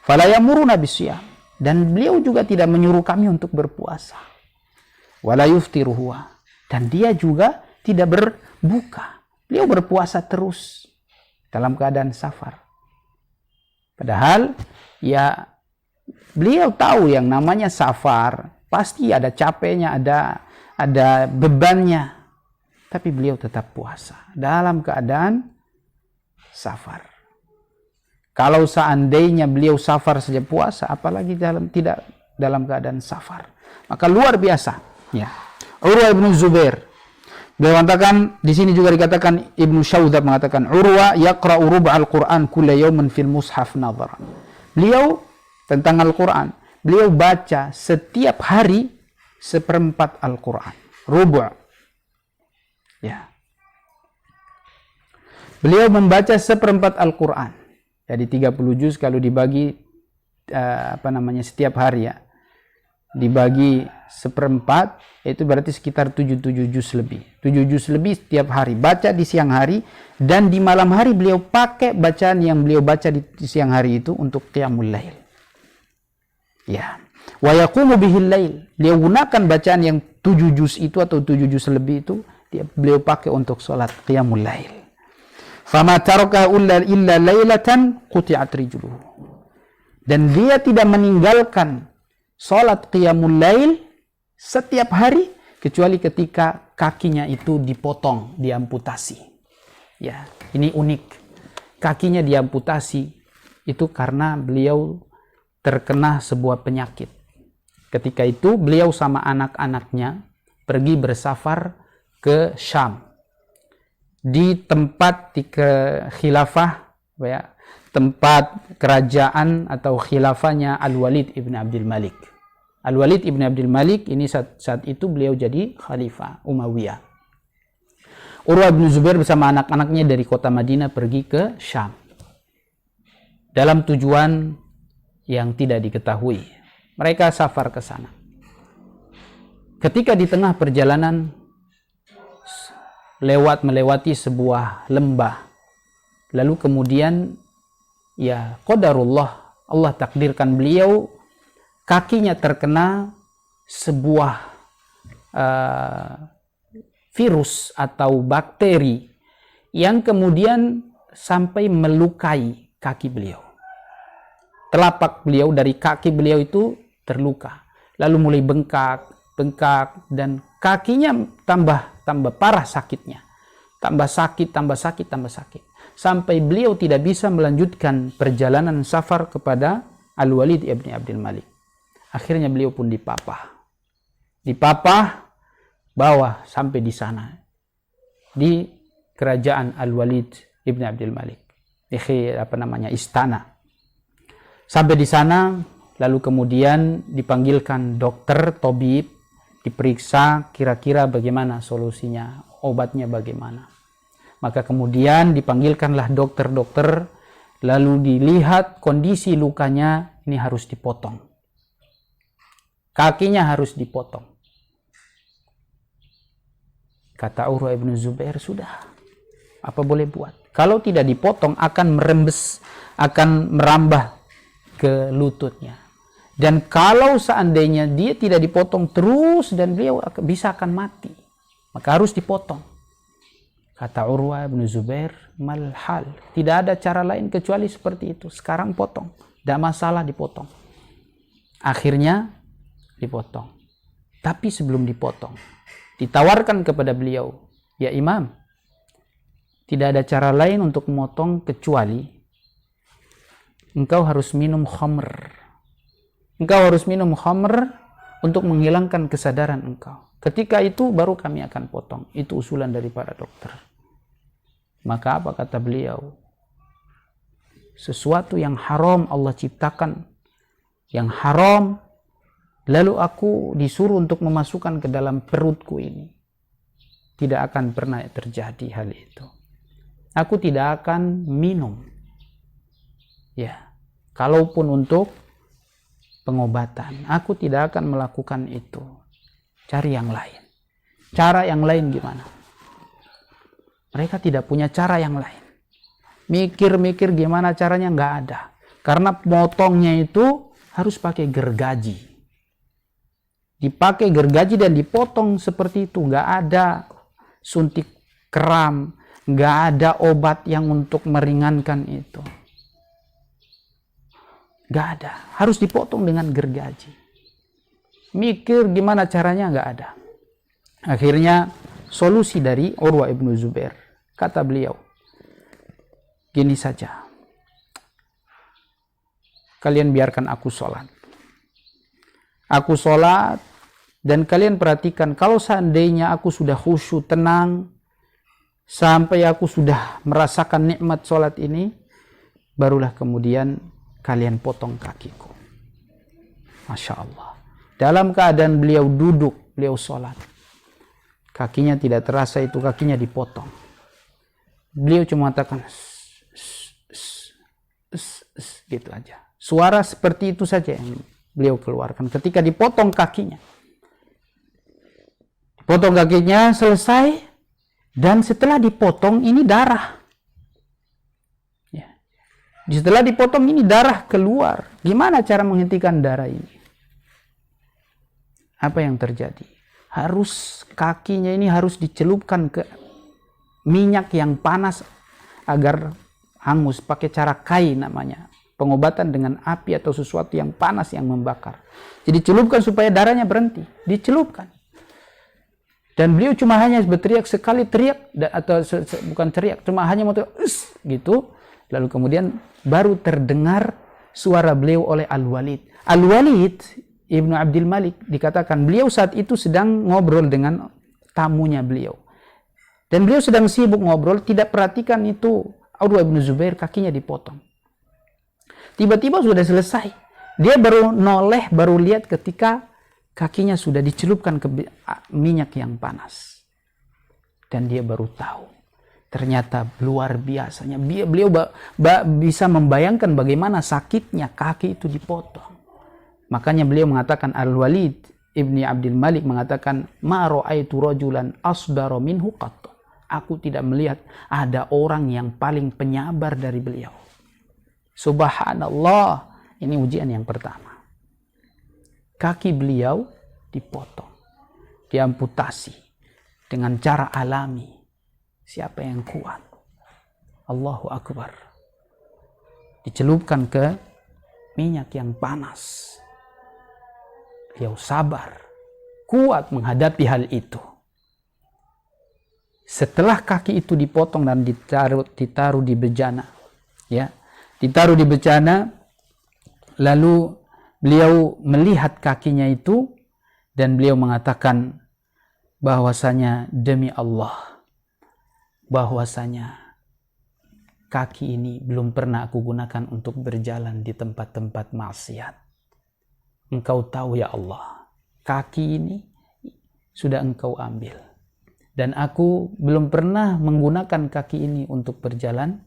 Fala yamuruna bisyam, dan beliau juga tidak menyuruh kami untuk berpuasa. Wala yuftiru huwa, dan dia juga tidak berbuka. Beliau berpuasa terus dalam keadaan safar. Padahal ya beliau tahu yang namanya safar pasti ada capeknya, ada bebannya. Tapi beliau tetap puasa dalam keadaan safar. Kalau seandainya beliau safar saja puasa, apalagi tidak dalam keadaan safar, maka luar biasa. Ya, Urwah ibnu Zubair, beliau mengatakan, di sini juga dikatakan Ibnu Syaudzab mengatakan Urwah yaqra'u rub'al Qur'an kulla yawmin fil mushaf nadhara. Beliau tentang Al-Qur'an, beliau baca setiap hari 1/4 Al-Qur'an. Rubu'. Ya. Beliau membaca 1/4 Al-Qur'an. Jadi 30 juz kalau dibagi setiap hari ya. Dibagi 1/4 itu berarti sekitar 7 juz lebih. 7 juz lebih setiap hari. Baca di siang hari, dan di malam hari beliau pakai bacaan yang beliau baca di siang hari itu untuk qiyamul lail. Ya. Wa yaqumu bihil lail. Beliau gunakan bacaan yang 7 juz itu atau 7 juz lebih itu beliau pakai untuk salat qiyamul lail. Fama taraka illa lailatan quti'at rijluhu. Dan dia tidak meninggalkan salat qiyamul lail setiap hari kecuali ketika kakinya itu dipotong, diamputasi. Ya, ini unik. Kakinya diamputasi itu karena beliau terkena sebuah penyakit. Ketika itu beliau sama anak-anaknya pergi bersafar ke Syam. Di tempat khilafah, ya, tempat kerajaan atau khilafahnya Al-Walid ibn Abdul Malik. Al-Walid ibn Abdul Malik ini saat itu beliau jadi khalifah Umayyah. Urwah bin Zubair bersama anak-anaknya dari kota Madinah pergi ke Syam dalam tujuan yang tidak diketahui. Mereka safar ke sana. Ketika di tengah perjalanan melewati sebuah lembah, lalu kemudian ya qadarullah, Allah takdirkan beliau kakinya terkena sebuah virus atau bakteri yang kemudian sampai melukai kaki beliau. Telapak beliau dari kaki beliau itu terluka, lalu mulai bengkak, dan kakinya tambah parah sakitnya, tambah sakit, sampai beliau tidak bisa melanjutkan perjalanan safar kepada Al-Walid ibn Abdul Malik. Akhirnya beliau pun dipapah bawah sampai di sana, di kerajaan Al-Walid ibn Abdul Malik, di istana. Sampai di sana, lalu kemudian dipanggilkan dokter, tabib, diperiksa kira-kira bagaimana solusinya, obatnya bagaimana. Maka kemudian dipanggilkanlah dokter-dokter, lalu dilihat kondisi lukanya, ini harus dipotong. Kakinya harus dipotong. Kata Urwah ibn Zubair, sudah, apa boleh buat? Kalau tidak dipotong akan merambah ke lututnya. Dan kalau seandainya dia tidak dipotong terus dan beliau bisa akan mati, maka harus dipotong. Kata Urwah bin Zubair, malhal, tidak ada cara lain kecuali seperti itu. Sekarang potong, tidak masalah dipotong. Akhirnya dipotong. Tapi sebelum dipotong, ditawarkan kepada beliau, ya Imam, tidak ada cara lain untuk memotong kecuali engkau harus minum khamr. Engkau harus minum khamr untuk menghilangkan kesadaran engkau. Ketika itu baru kami akan potong. Itu usulan daripada dokter. Maka apa kata beliau? Sesuatu yang haram Allah ciptakan, yang haram, lalu aku disuruh untuk memasukkan ke dalam perutku ini. Tidak akan pernah terjadi hal itu. Aku tidak akan minum. Ya, kalaupun untuk pengobatan, aku tidak akan melakukan itu. Cari yang lain. Cara yang lain gimana? Mereka tidak punya cara yang lain. Mikir-mikir gimana caranya, nggak ada. Karena potongnya itu harus pakai gergaji. Dipakai gergaji dan dipotong seperti itu. Nggak ada suntik kram, nggak ada obat yang untuk meringankan itu. Nggak ada. Harus dipotong dengan gergaji. Mikir gimana caranya, nggak ada. Akhirnya solusi dari Urwah ibnu Zubair. Kata beliau, gini saja. Kalian biarkan aku sholat. Aku sholat dan kalian perhatikan, kalau seandainya aku sudah khusyuk, tenang, sampai aku sudah merasakan nikmat sholat ini, barulah kemudian kalian potong kakiku. Masya Allah. Dalam keadaan beliau duduk, beliau sholat. Kakinya tidak terasa itu, kakinya dipotong. Beliau cuma mengatakan, gitu aja. Suara seperti itu saja yang beliau keluarkan ketika dipotong kakinya. Dipotong kakinya, selesai. Dan setelah dipotong, ini darah. Ya. Setelah dipotong, ini darah keluar. Gimana cara menghentikan darah ini? Apa yang terjadi? Harus kakinya ini harus dicelupkan ke minyak yang panas agar hangus, pakai cara kai namanya. Pengobatan dengan api atau sesuatu yang panas yang membakar. Jadi celupkan supaya darahnya berhenti. Dicelupkan. Dan beliau cuma hanya berteriak sekali, teriak atau bukan teriak, cuma hanya mau teriak, gitu. Lalu kemudian baru terdengar suara beliau oleh Al-Walid. Al-Walid Ibnu Abdul Malik dikatakan beliau saat itu sedang ngobrol dengan tamunya beliau. Dan beliau sedang sibuk ngobrol, tidak perhatikan itu Urwah ibnu Zubair kakinya dipotong. Tiba-tiba sudah selesai. Dia baru noleh, baru lihat ketika kakinya sudah dicelupkan ke minyak yang panas. Dan dia baru tahu. Ternyata luar biasanya. Beliau bisa membayangkan bagaimana sakitnya kaki itu dipotong. Makanya beliau mengatakan, Al-Walid Ibni Abdul Malik mengatakan, ma ra'aitu rajulan asdara minhu qattu. Aku tidak melihat ada orang yang paling penyabar dari beliau. Subhanallah. Ini ujian yang pertama. Kaki beliau dipotong, diamputasi dengan cara alami. Siapa yang kuat? Allahu Akbar. Dicelupkan ke minyak yang panas. Beliau sabar, kuat menghadapi hal itu. Setelah kaki itu dipotong dan ditaruh di bejana, ya, ditaruh di bejana, lalu beliau melihat kakinya itu dan beliau mengatakan bahwasanya demi Allah, bahwasanya kaki ini belum pernah aku gunakan untuk berjalan di tempat-tempat maksiat. Engkau tahu ya Allah, kaki ini sudah engkau ambil. Dan aku belum pernah menggunakan kaki ini untuk berjalan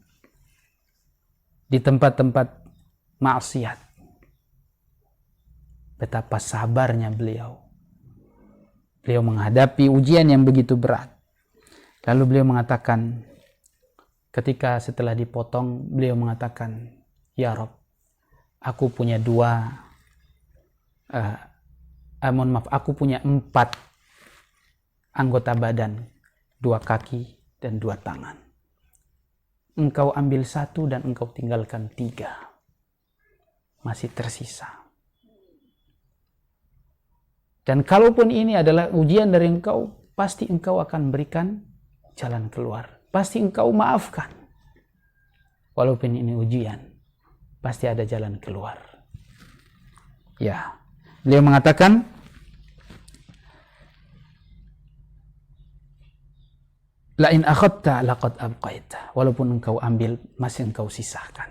di tempat-tempat maksiat. Betapa sabarnya beliau. Beliau menghadapi ujian yang begitu berat. Lalu beliau mengatakan, ketika setelah dipotong, beliau mengatakan, ya Rob, aku punya aku punya 4 anggota badan, 2 kaki dan 2 tangan. Engkau ambil 1 dan engkau tinggalkan 3. Masih tersisa. Dan kalaupun ini adalah ujian dari engkau, pasti engkau akan berikan jalan keluar. Pasti engkau maafkan. Walaupun ini ujian, pasti ada jalan keluar. Ya, beliau mengatakan, la in akhadta laqad abqaita. Walaupun engkau ambil, masih engkau sisakan.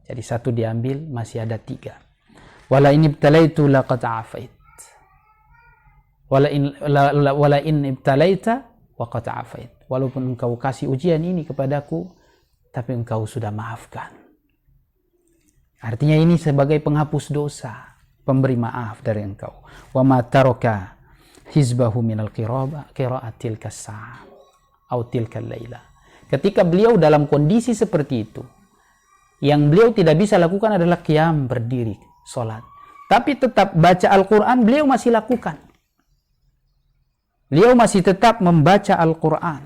Jadi satu diambil, masih ada 3. Wala in ibtalaitu laqad afait. Wala in ibtalaita waqad afait. Walaupun engkau kasih ujian ini kepadaku, tapi engkau sudah maafkan. Artinya ini sebagai penghapus dosa, pemberi maaf dari engkau. Wa ma taraka hizbahu minal qira'atil kas'a au tilkal laila. Ketika beliau dalam kondisi seperti itu, yang beliau tidak bisa lakukan adalah qiyam, berdiri, sholat. Tapi tetap baca Al-Quran beliau masih lakukan. Beliau masih tetap membaca Al-Quran.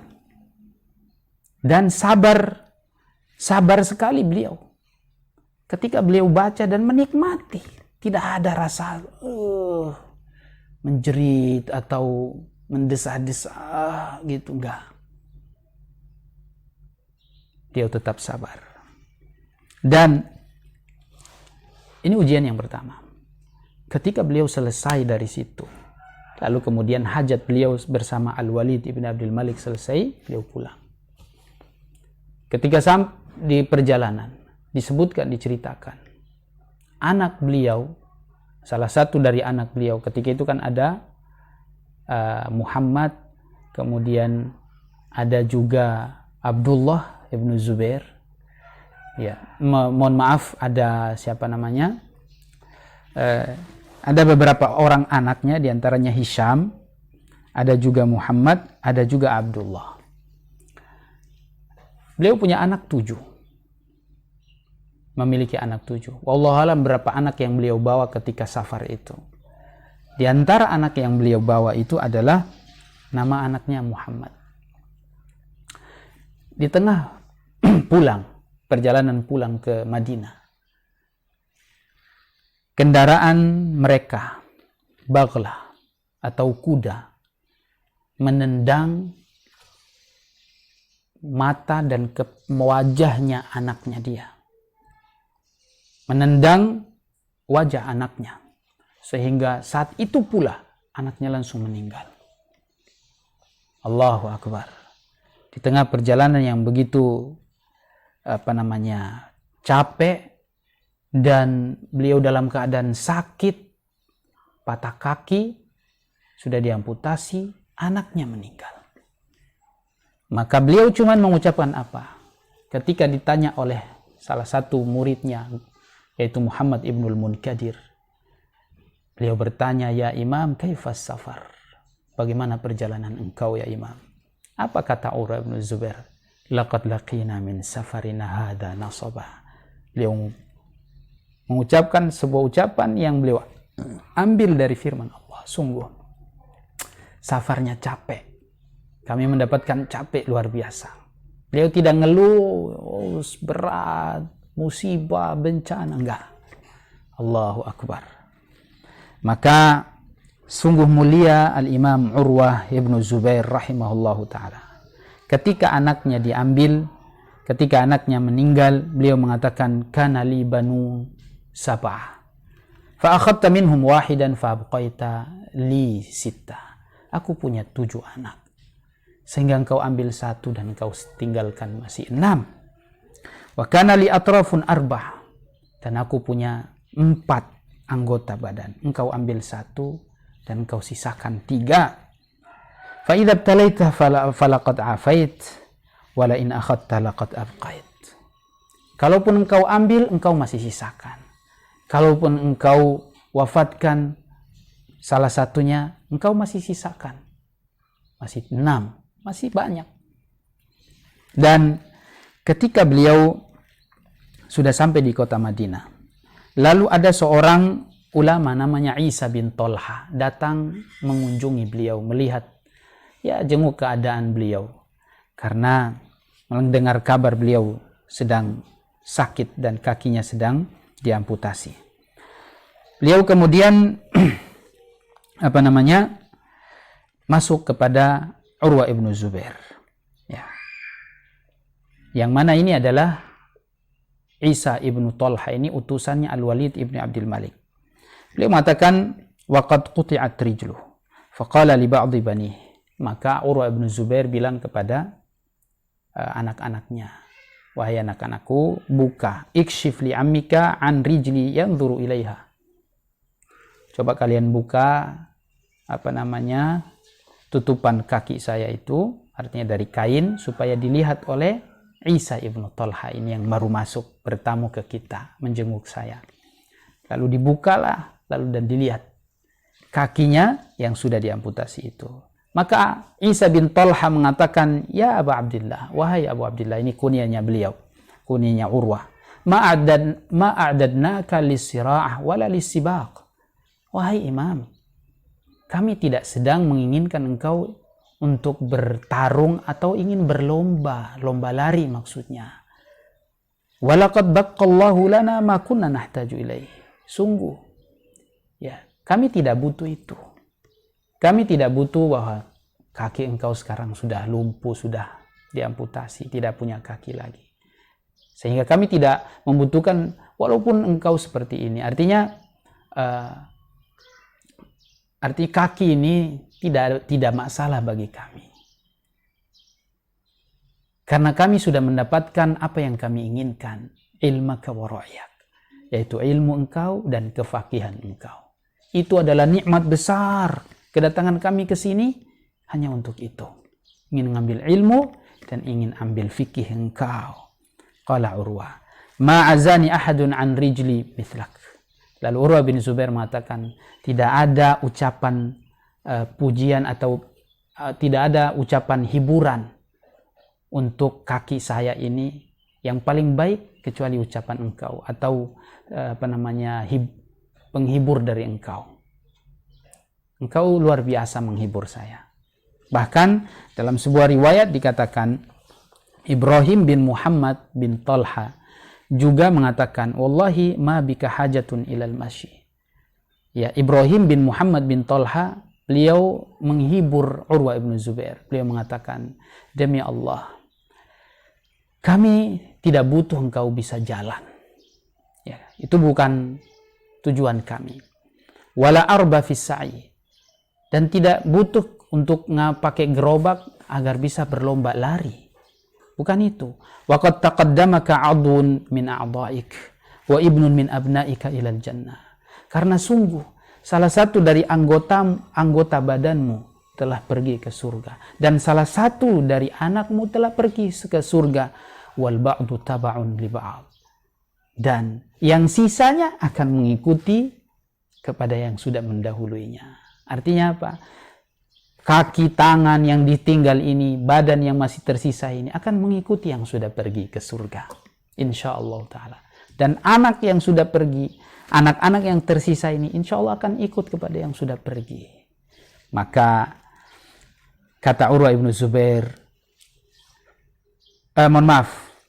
Dan sabar sekali beliau. Ketika beliau baca dan menikmati. Tidak ada rasa menjerit atau mendesah-desah gitu, enggak. Dia tetap sabar. Dan ini ujian yang pertama. Ketika beliau selesai dari situ, lalu kemudian hajat beliau bersama Al-Walid ibn Abdul Malik selesai, beliau pulang. Ketika di perjalanan, disebutkan, diceritakan, anak beliau, salah satu dari anak beliau, ketika itu kan ada Muhammad, kemudian ada juga Abdullah ibnu Zubair, ya, mohon maaf, ada siapa namanya, ada beberapa orang anaknya, diantaranya Hisham, ada juga Muhammad, ada juga Abdullah. Beliau punya anak 7, memiliki anak 7. Wallahualam berapa anak yang beliau bawa ketika safar itu. Di antara anak yang beliau bawa itu adalah nama anaknya Muhammad. Di tengah perjalanan pulang ke Madinah, kendaraan mereka, baghlah atau kuda, menendang mata dan wajahnya anaknya dia. Menendang wajah anaknya. Sehingga saat itu pula anaknya langsung meninggal. Allahu Akbar. Di tengah perjalanan yang begitu capek, dan beliau dalam keadaan sakit, patah kaki, sudah diamputasi, anaknya meninggal. Maka beliau cuma mengucapkan apa? Ketika ditanya oleh salah satu muridnya, yaitu Muhammad ibnul Munkadir, beliau bertanya, ya Imam, kaifas safar? Bagaimana perjalanan engkau ya Imam? Apa kata Urwa bin Zubair? Laqad laqina min safarina hadha nasaba. Beliau mengucapkan sebuah ucapan yang beliau ambil dari firman Allah. Sungguh safarnya capek. Kami mendapatkan capek luar biasa. Beliau tidak ngeluh, berat, musibah, bencana, enggak. Allahu Akbar. Maka sungguh mulia Al-Imam Urwah ibn Zubair rahimahullahu ta'ala. Ketika anaknya diambil, ketika anaknya meninggal, beliau mengatakan, kana li banu sab'ah. Fa'akhadta minhum wahidan fa'abqaita li sittah. Aku punya 7 anak. Sehingga engkau ambil 1 dan engkau tinggalkan masih 6. Wa kana li atrafun arbah. Dan aku punya 4 anggota badan. Engkau ambil 1 dan engkau sisakan 3. Fa idza btalaita falaqad afait wa la in akhadta laqad abqait. Kalaupun engkau ambil, engkau masih sisakan. Kalaupun engkau wafatkan salah satunya, engkau masih sisakan. Masih 6, masih banyak. Dan ketika beliau sudah sampai di kota Madinah, lalu ada seorang ulama namanya Isa bin Tolha datang mengunjungi beliau, melihat, ya, jenguk keadaan beliau, karena mendengar kabar beliau sedang sakit dan kakinya sedang diamputasi. Beliau kemudian masuk kepada Urwa ibn Zubair, ya, yang mana ini adalah Isa ibn Tolha, ini utusannya Al-Walid ibn Abdul Malik. Beliau mengatakan, waqad quti'at rijluh. Faqala li ba'dhi bani. Maka Urwah bin Zubair bilang kepada anak-anaknya, wahai anak-anakku, buka, ikshif li ammika an rijli yanzuru ilaiha. Coba kalian buka tutupan kaki saya itu, artinya dari kain, supaya dilihat oleh Isa ibnu Talha ini yang baru masuk bertamu ke kita, menjenguk saya. Lalu dibukalah, dan dilihat kakinya yang sudah diamputasi itu. Maka Isa bin Talha mengatakan, ya Abu Abdillah, wahai Abu Abdillah, ini kunyanya beliau, kunyanya Urwah. Ma'adadnaka lissira'ah wala lissibaq. Wahai Imam, kami tidak sedang menginginkan engkau untuk bertarung atau ingin berlomba, lomba lari maksudnya. Walaqad baqqallahu lana ma kunna nahtaju ilaih. Sungguh, ya, kami tidak butuh itu. Kami tidak butuh bahwa kaki engkau sekarang sudah lumpuh, sudah diamputasi, tidak punya kaki lagi. Sehingga kami tidak membutuhkan walaupun engkau seperti ini. Artinya kaki ini tidak masalah bagi kami. Karena kami sudah mendapatkan apa yang kami inginkan, ilmaka wa ra'yak, yaitu ilmu engkau dan kefakihan engkau. Itu adalah nikmat besar. Kedatangan kami ke sini hanya untuk itu. Ingin mengambil ilmu dan ingin ambil fikih engkau. Qala Urwah, ma'azani ahadun an rijli mithlak. Lalu Urwah bin Zubair mengatakan, tidak ada ucapan pujian atau tidak ada ucapan hiburan untuk kaki saya ini yang paling baik kecuali ucapan engkau atau penghibur dari engkau. Engkau luar biasa menghibur saya. Bahkan dalam sebuah riwayat dikatakan, Ibrahim bin Muhammad bin Talha juga mengatakan, wallahi ma bika hajatun ilal masyi. Ya, Ibrahim bin Muhammad bin Talha, beliau menghibur Urwah ibn Zubair. Beliau mengatakan, demi Allah, kami tidak butuh engkau bisa jalan. Ya, itu bukan tujuan kami. Wala arba fis sa'i. Dan tidak butuh untuk pakai gerobak agar bisa berlomba lari. Bukan itu. Waqad taqaddamaka 'adun min a'dha'ik wa ibnun min abna'ika ilal jannah. Karena sungguh salah satu dari anggota badanmu telah pergi ke surga dan salah satu dari anakmu telah pergi ke surga. Wal ba'du taba'un li ba'd. Dan yang sisanya akan mengikuti kepada yang sudah mendahuluinya. Artinya apa? Kaki, tangan yang ditinggal ini, badan yang masih tersisa ini akan mengikuti yang sudah pergi ke surga. Insya Allah Ta'ala. Dan anak yang sudah pergi, anak-anak yang tersisa ini insya Allah akan ikut kepada yang sudah pergi. Maka kata Urwah ibn Zubair,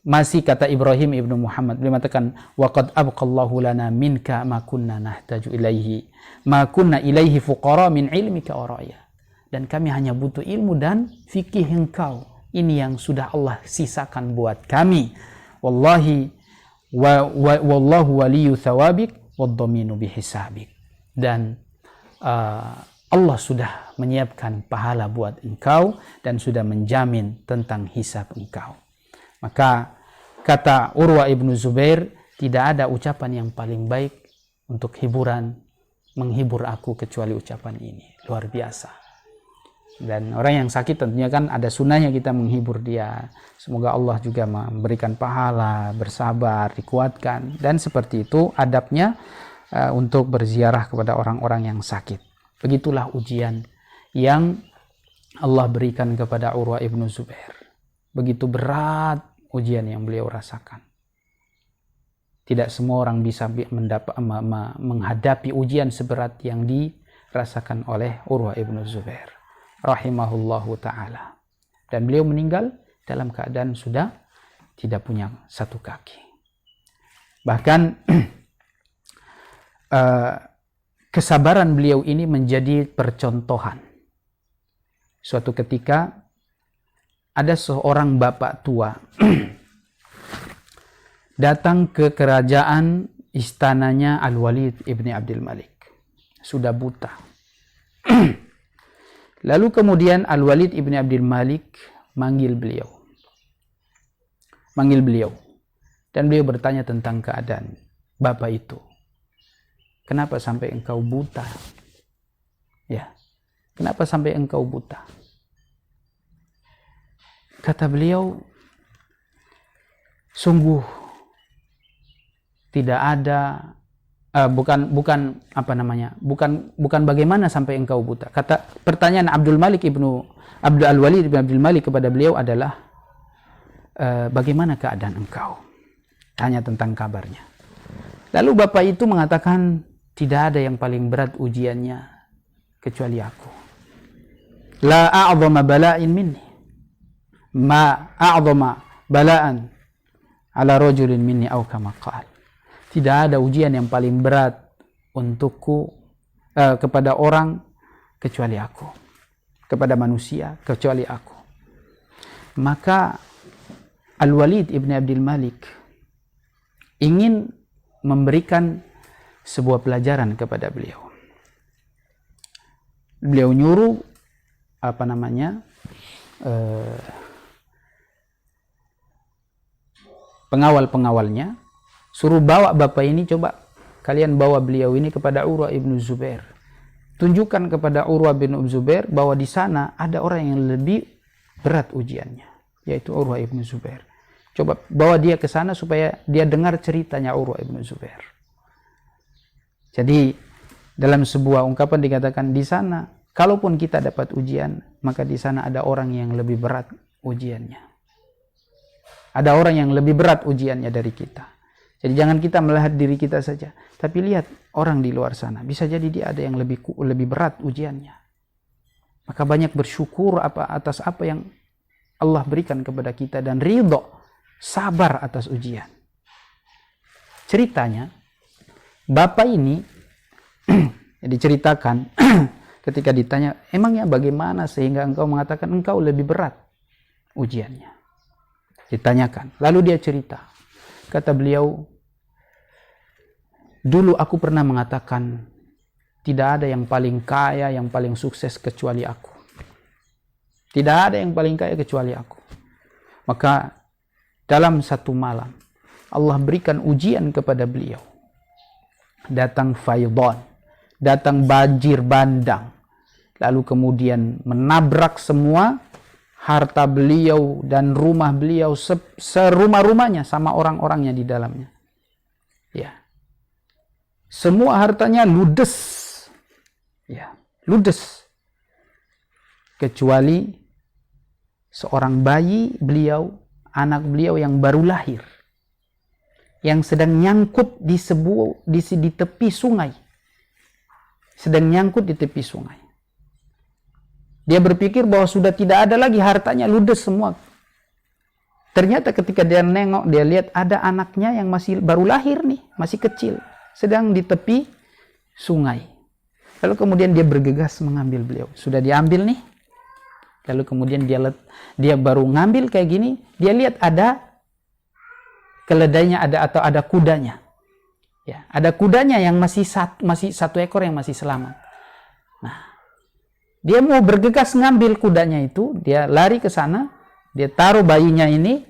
masih kata Ibrahim ibnu Muhammad, beliau mengatakan, waqad abqallahu lana minka ma kunna nahtaju ilaihi ma kunna ilaihi fuqara min ilmika wa ra'ya. Dan kami hanya butuh ilmu dan fikih engkau. Ini yang sudah Allah sisakan buat kami. Wallahi wallahu waliyu thawabik waddaminu bihisabik. Dan Allah sudah menyiapkan pahala buat engkau dan sudah menjamin tentang hisab engkau. Maka kata Urwah ibnu Zubair, tidak ada ucapan yang paling baik untuk menghibur aku kecuali ucapan ini. Luar biasa. Dan orang yang sakit tentunya kan ada sunnahnya kita menghibur dia. Semoga Allah juga memberikan pahala, bersabar, dikuatkan. Dan seperti itu adabnya untuk berziarah kepada orang-orang yang sakit. Begitulah ujian yang Allah berikan kepada Urwah ibnu Zubair. Begitu berat ujian yang beliau rasakan. Tidak semua orang bisa menghadapi ujian seberat yang dirasakan oleh Urwah ibn Zubair rahimahullahu ta'ala. Dan beliau meninggal dalam keadaan sudah tidak punya satu kaki. Bahkan kesabaran beliau ini menjadi percontohan. Suatu ketika ada seorang bapak tua datang ke kerajaan istananya Al-Walid ibni Abdul Malik. sudah buta. Lalu kemudian Al-Walid ibn Abdul Malik manggil beliau. Dan beliau bertanya tentang keadaan bapak itu. Kenapa sampai engkau buta? Ya. Kenapa sampai engkau buta? Kata beliau, sungguh tidak ada bukan bagaimana sampai engkau buta. Kata pertanyaan Abdul Al-Walid ibn Abdul Malik kepada beliau adalah bagaimana keadaan engkau? Tanya tentang kabarnya. Lalu bapak itu mengatakan, tidak ada yang paling berat ujiannya kecuali aku. La a'zama bala'in minni ma a'zama bala'an ala rajulin minni aw kama qala. Tidak ada ujian yang paling berat untukku kepada orang kecuali aku, kepada manusia kecuali aku. Maka Al-Walid ibn Abdul Malik ingin memberikan sebuah pelajaran kepada beliau. Beliau nyuruh pengawal-pengawalnya, suruh bawa bapak ini, coba kalian bawa beliau ini kepada Urwah ibn Zubair. Tunjukkan kepada Urwah bin Zubair bahwa di sana ada orang yang lebih berat ujiannya, yaitu Urwah ibn Zubair. Coba bawa dia ke sana supaya dia dengar ceritanya Urwah ibn Zubair. Jadi dalam sebuah ungkapan dikatakan, di sana kalaupun kita dapat ujian, maka di sana ada orang yang lebih berat ujiannya. Ada orang yang lebih berat ujiannya dari kita. Jadi jangan kita melihat diri kita saja, tapi lihat orang di luar sana. Bisa jadi dia ada yang lebih berat ujiannya. Maka banyak bersyukur atas apa yang Allah berikan kepada kita dan ridho, sabar atas ujian. Ceritanya, bapak ini diceritakan ketika ditanya, emangnya bagaimana sehingga engkau mengatakan engkau lebih berat ujiannya? Ditanyakan. Lalu dia cerita. Kata beliau, dulu aku pernah mengatakan, tidak ada yang paling kaya, yang paling sukses kecuali aku. Tidak ada yang paling kaya kecuali aku. Maka dalam satu malam, Allah berikan ujian kepada beliau. Datang faidan, datang banjir bandang. Lalu kemudian menabrak semua harta beliau dan rumah beliau, serumah-rumahnya sama orang-orangnya di dalamnya. Ya. Semua hartanya ludes. Ya, ludes. Kecuali seorang bayi beliau, anak beliau yang baru lahir, yang sedang nyangkut di tepi sungai. Sedang nyangkut di tepi sungai. Dia berpikir bahwa sudah tidak ada lagi hartanya, ludes semua. Ternyata ketika dia nengok, dia lihat ada anaknya yang masih baru lahir nih, masih kecil, sedang di tepi sungai. Lalu kemudian dia bergegas mengambil beliau. Sudah diambil nih. Lalu kemudian dia baru ngambil kayak gini, dia lihat ada keledainya, ada kudanya. Ya, ada kudanya yang masih satu ekor yang masih selamat. Nah, dia mau bergegas ngambil kudanya itu, dia lari ke sana, dia taruh bayinya ini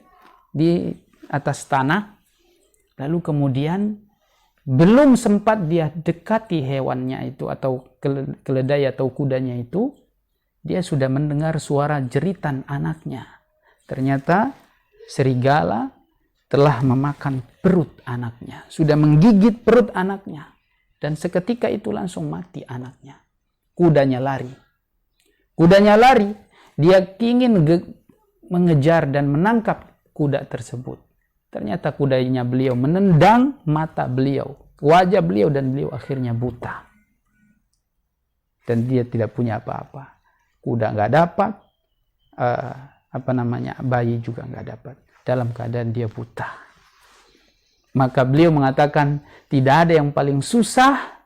di atas tanah, lalu kemudian belum sempat dia dekati hewannya itu atau keledai atau kudanya itu, dia sudah mendengar suara jeritan anaknya. Ternyata serigala telah memakan perut anaknya, sudah menggigit perut anaknya, dan seketika itu langsung mati anaknya. Kudanya lari. Dia ingin mengejar dan menangkap kuda tersebut. Ternyata kudanya beliau menendang mata beliau, wajah beliau, dan beliau akhirnya buta. Dan dia tidak punya apa-apa. Kuda nggak dapat, bayi juga nggak dapat. Dalam keadaan dia buta. Maka beliau mengatakan, tidak ada yang paling susah,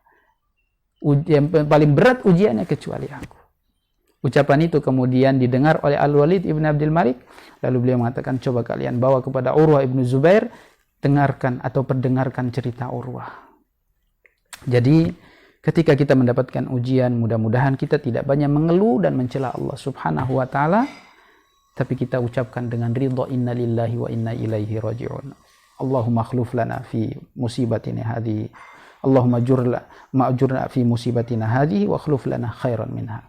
yang paling berat ujiannya kecuali aku. Ucapan itu kemudian didengar oleh Al-Walid ibn Abdul Malik. Lalu beliau mengatakan, coba kalian bawa kepada Urwah ibn Zubair, dengarkan atau perdengarkan cerita Urwah. Jadi ketika kita mendapatkan ujian, mudah-mudahan kita tidak banyak mengeluh dan mencela Allah Subhanahu wa taala, tapi kita ucapkan dengan ridha, inna lillahi wa inna ilaihi raji'un. Allahumma akhluf lana fi musibatina hadhihi. Allahumma ma'jurna fi musibatina hadhihi wa akhluf lana khairan minha.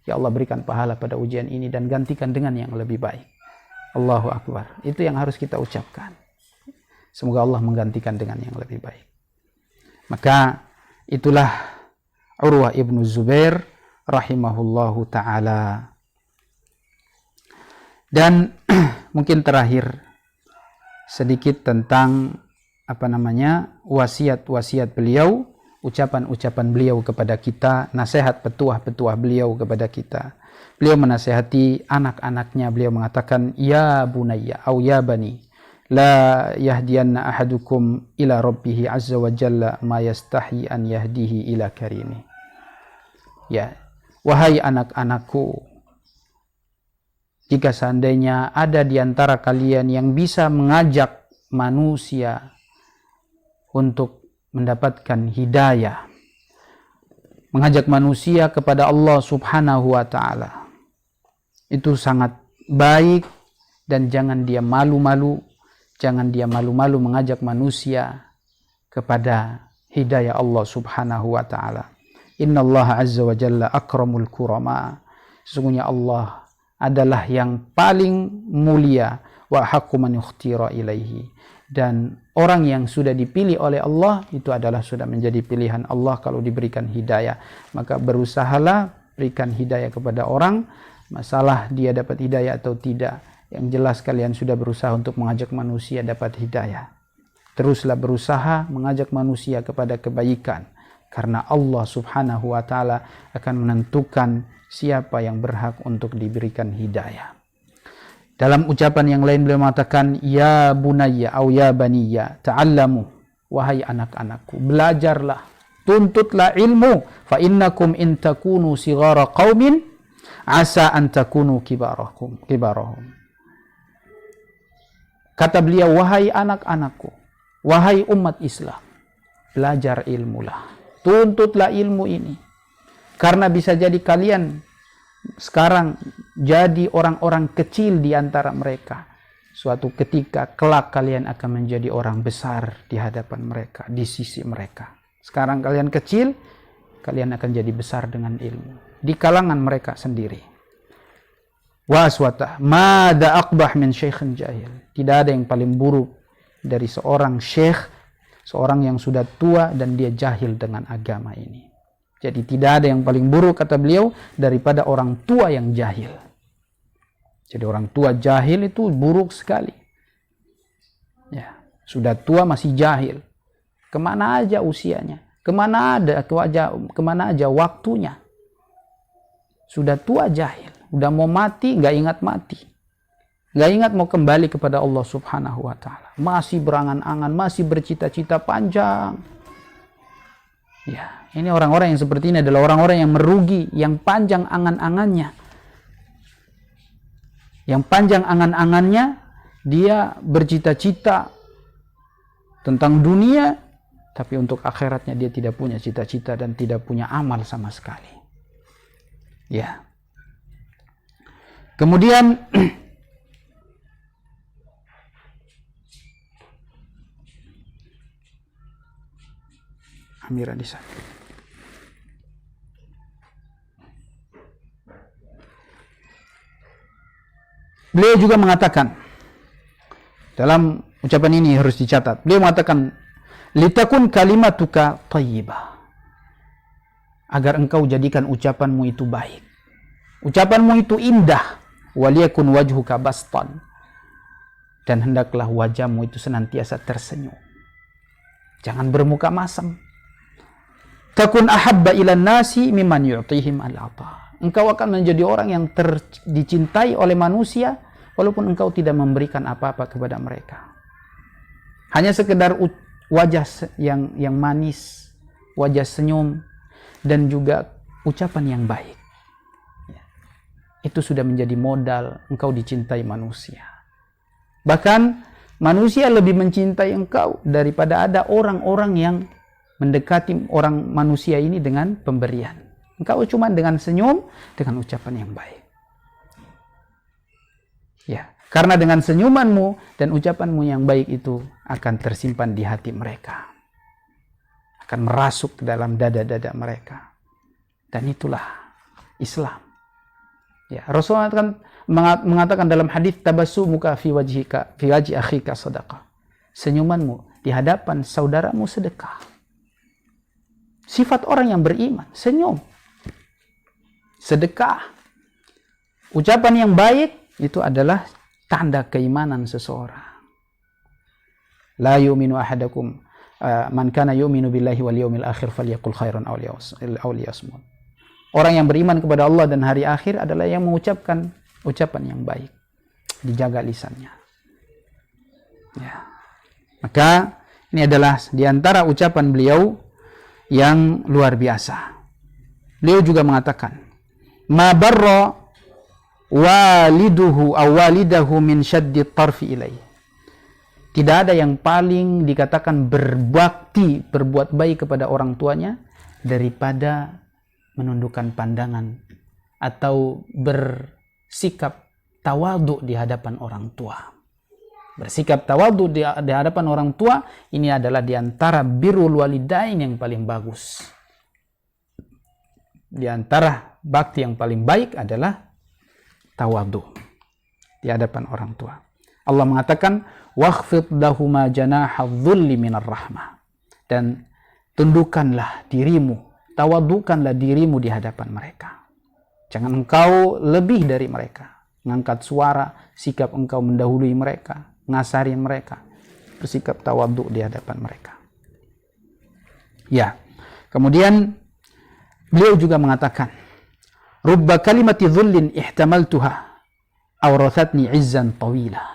Ya Allah, berikan pahala pada ujian ini dan gantikan dengan yang lebih baik. Allahu Akbar. Itu yang harus kita ucapkan. Semoga Allah menggantikan dengan yang lebih baik. Maka itulah Urwah ibnu Zubair rahimahullahu ta'ala. Dan mungkin terakhir sedikit tentang wasiat-wasiat beliau, ucapan-ucapan beliau kepada kita, nasihat petuah-petuah beliau kepada kita. Beliau menasihati anak-anaknya, beliau mengatakan, ya bunayya au ya bani, la yahdiyanna ahadukum ila rabbih azza wa jalla ma yastahi an yahdihi ila karimi. Ya, wahai anak-anakku, jika seandainya ada di antara kalian yang bisa mengajak manusia untuk mendapatkan hidayah, mengajak manusia kepada Allah Subhanahu wa ta'ala, itu sangat baik, dan jangan dia malu-malu mengajak manusia kepada hidayah Allah Subhanahu wa ta'ala. Innallaha azza wa jalla akramul kurama. Sesungguhnya Allah adalah yang paling mulia, wa haqqu man ikhtira ilaihi. Dan orang yang sudah dipilih oleh Allah itu adalah sudah menjadi pilihan Allah kalau diberikan hidayah. Maka berusahalah berikan hidayah kepada orang. Masalah dia dapat hidayah atau tidak, yang jelas kalian sudah berusaha untuk mengajak manusia dapat hidayah. Teruslah berusaha mengajak manusia kepada kebaikan, karena Allah Subhanahu wa ta'ala akan menentukan siapa yang berhak untuk diberikan hidayah. Dalam ucapan yang lain beliau mengatakan, ya bunayya au ya baniya ta'allamu, wahai anak-anakku, belajarlah, tuntutlah ilmu, fa innakum in takunu sighara qaumin asa an takunu kibarahum. Kata beliau, wahai anak-anakku, wahai umat Islam, belajar ilmulah, tuntutlah ilmu ini, karena bisa jadi kalian sekarang jadi orang-orang kecil di antara mereka. Suatu ketika kelak kalian akan menjadi orang besar di hadapan mereka, di sisi mereka. Sekarang kalian kecil, kalian akan jadi besar dengan ilmu di kalangan mereka sendiri. Wa aswata mada aqbah min syaikhin jahil. Tidak ada yang paling buruk dari seorang syekh, seorang yang sudah tua dan dia jahil dengan agama ini. Jadi tidak ada yang paling buruk, kata beliau, daripada orang tua yang jahil. Jadi orang tua jahil itu buruk sekali. Ya, sudah tua masih jahil. Kemana aja usianya? Kemana aja waktunya? Sudah tua jahil. Udah mau mati, nggak ingat mati. Nggak ingat mau kembali kepada Allah Subhanahu wa ta'ala. Masih berangan-angan, masih bercita-cita panjang. Ya, ini orang-orang yang seperti ini adalah orang-orang yang merugi, yang panjang angan-angannya. Yang panjang angan-angannya, dia bercita-cita tentang dunia, tapi untuk akhiratnya dia tidak punya cita-cita dan tidak punya amal sama sekali. Ya. Kemudian Amira di sana. Beliau juga mengatakan, dalam ucapan ini harus dicatat, beliau mengatakan, litakun kalimatuka thayyibah, agar engkau jadikan ucapanmu itu baik, ucapanmu itu indah, waliyakun wajhuka bastan, dan hendaklah wajahmu itu senantiasa tersenyum, jangan bermuka masam. Takun ahabba ilan nasi mimman yu'tihim al-ata. Engkau akan menjadi orang yang dicintai oleh manusia walaupun engkau tidak memberikan apa-apa kepada mereka. Hanya sekedar wajah yang manis, wajah senyum, dan juga ucapan yang baik. Itu sudah menjadi modal engkau dicintai manusia. Bahkan manusia lebih mencintai engkau daripada ada orang-orang yang mendekati orang manusia ini dengan pemberian. Engkau cuma dengan senyum, dengan ucapan yang baik. Ya, karena dengan senyumanmu dan ucapanmu yang baik itu akan tersimpan di hati mereka. Akan merasuk ke dalam dada-dada mereka. Dan itulah Islam. Ya, Rasulullah mengatakan dalam hadis, tabassumuka fi wajhika fi wajhi akhika sadaqah. Senyumanmu di hadapan saudaramu sedekah. Sifat orang yang beriman, senyum. Sedekah. Ucapan yang baik itu adalah tanda keimanan seseorang. La yu'minu ahadakum man kana yu'minu billahi wal yawmil akhir falyaqul khairan aw liyasmut. Orang yang beriman kepada Allah dan hari akhir adalah yang mengucapkan ucapan yang baik. Dijaga lisannya. Ya. Maka ini adalah di antara ucapan beliau yang luar biasa. Beliau juga mengatakan, "Ma barra waliduhu aw walidahu min syaddi tarfi ilaih." Tidak ada yang paling dikatakan berbakti, berbuat baik kepada orang tuanya daripada menundukkan pandangan atau bersikap tawadhu di hadapan orang tua. Bersikap tawadhu di hadapan orang tua ini adalah di antara birrul walidain yang paling bagus. Di antara bakti yang paling baik adalah tawadhu di hadapan orang tua. Allah mengatakan, "Wakhfid lahuma janaha dhulli minar rahmah." Dan tundukkanlah dirimu, tawadhukanlah dirimu di hadapan mereka. Jangan engkau lebih dari mereka, mengangkat suara, sikap engkau mendahului mereka, ngasarin mereka, bersikap tawadhu di hadapan mereka. Ya. Kemudian beliau juga mengatakan, "Rubba kalimati dhullin ihtamaltuha awrathatni izzan tawila."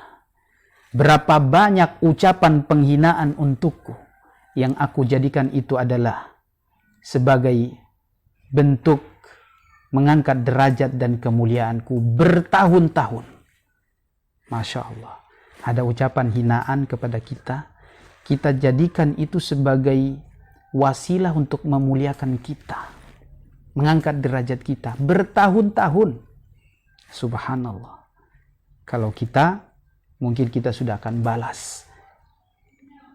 Berapa banyak ucapan penghinaan untukku yang aku jadikan itu adalah sebagai bentuk mengangkat derajat dan kemuliaanku bertahun-tahun. Masya Allah. Ada ucapan hinaan kepada kita, kita jadikan itu sebagai wasilah untuk memuliakan kita, mengangkat derajat kita bertahun-tahun. Subhanallah. Kalau kita, mungkin kita sudah akan balas.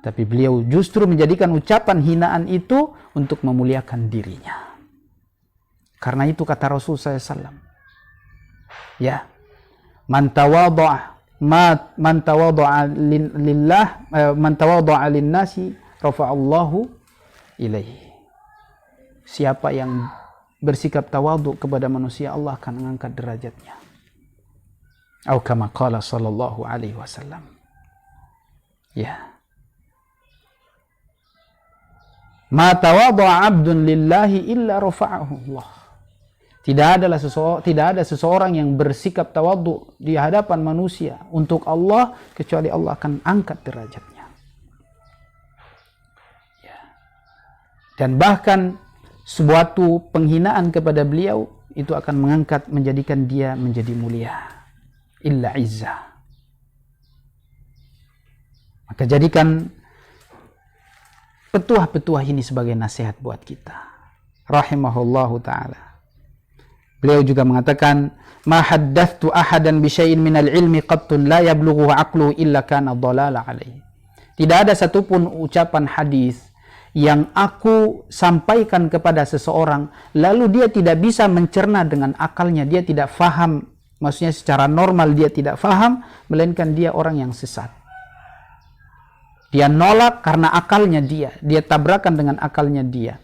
Tapi beliau justru menjadikan ucapan hinaan itu untuk memuliakan dirinya. Karena itu kata Rasul SAW. Ya. Man tawadha'a lillah, man tawadha'a linnasi rafa'allahu ilaihi. Siapa yang bersikap tawadhu kepada manusia, Allah akan mengangkat derajatnya. Atau kama qala sallallahu alaihi wasallam. Ya. Ma tawadha'a 'abdun lillahi illa rafa'ahu Allah. Tidak ada seseorang yang bersikap tawadhu di hadapan manusia untuk Allah kecuali Allah akan angkat derajatnya. Ya. Dan bahkan suatu penghinaan kepada beliau itu akan mengangkat, menjadikan dia menjadi mulia. Illa izzah. Maka jadikan petuah-petuah ini sebagai nasihat buat kita. Rahimahullahu ta'ala. Beliau juga mengatakan, "Ma haddathtu ahadan bi syai'in minal ilmi qattun la yablughu aqluhu illa kana dhalala alaihi." Tidak ada satupun ucapan hadis yang aku sampaikan kepada seseorang lalu dia tidak bisa mencerna dengan akalnya, dia tidak faham. Maksudnya secara normal dia tidak faham, melainkan dia orang yang sesat. Dia nolak karena akalnya dia tabrakan dengan akalnya dia.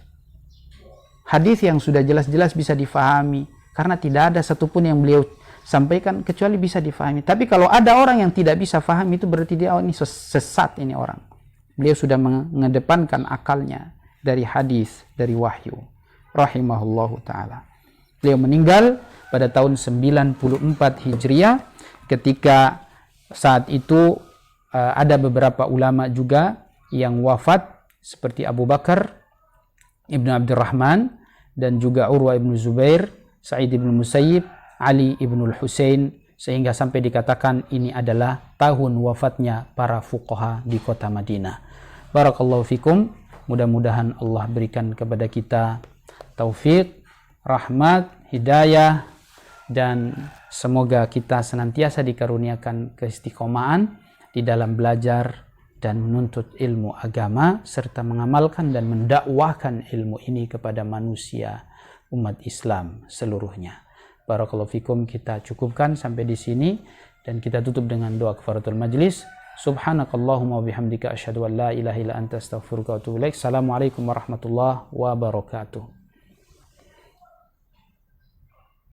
Hadis yang sudah jelas-jelas bisa difahami, karena tidak ada satupun yang beliau sampaikan kecuali bisa difahami. Tapi kalau ada orang yang tidak bisa faham, itu berarti dia ini sesat ini orang. Beliau sudah mengedepankan akalnya dari hadis, dari wahyu. Rahimahullahu ta'ala. Beliau meninggal pada tahun 94 Hijriah, ketika saat itu ada beberapa ulama juga yang wafat seperti Abu Bakar Ibnu Abdurrahman dan juga Urwah Ibnu Zubair, Sa'id Ibnu Musayyib, Ali Ibnu Husain, sehingga sampai dikatakan ini adalah tahun wafatnya para fuqaha di kota Madinah. Barakallahu fikum Mudah-mudahan Allah berikan kepada kita taufik, rahmat, hidayah, dan semoga kita senantiasa dikaruniakan keistiqomahan di dalam belajar dan menuntut ilmu agama serta mengamalkan dan mendakwahkan ilmu ini kepada manusia umat Islam seluruhnya. Barakallahu fikum, kita cukupkan sampai di sini dan kita tutup dengan doa kafaratul majlis. Subhanakallahumma wabihamdika asyhadu an la ilaha illa anta astaghfiruka wa atubu ilaik. Assalamualaikum warahmatullahi wabarakatuh.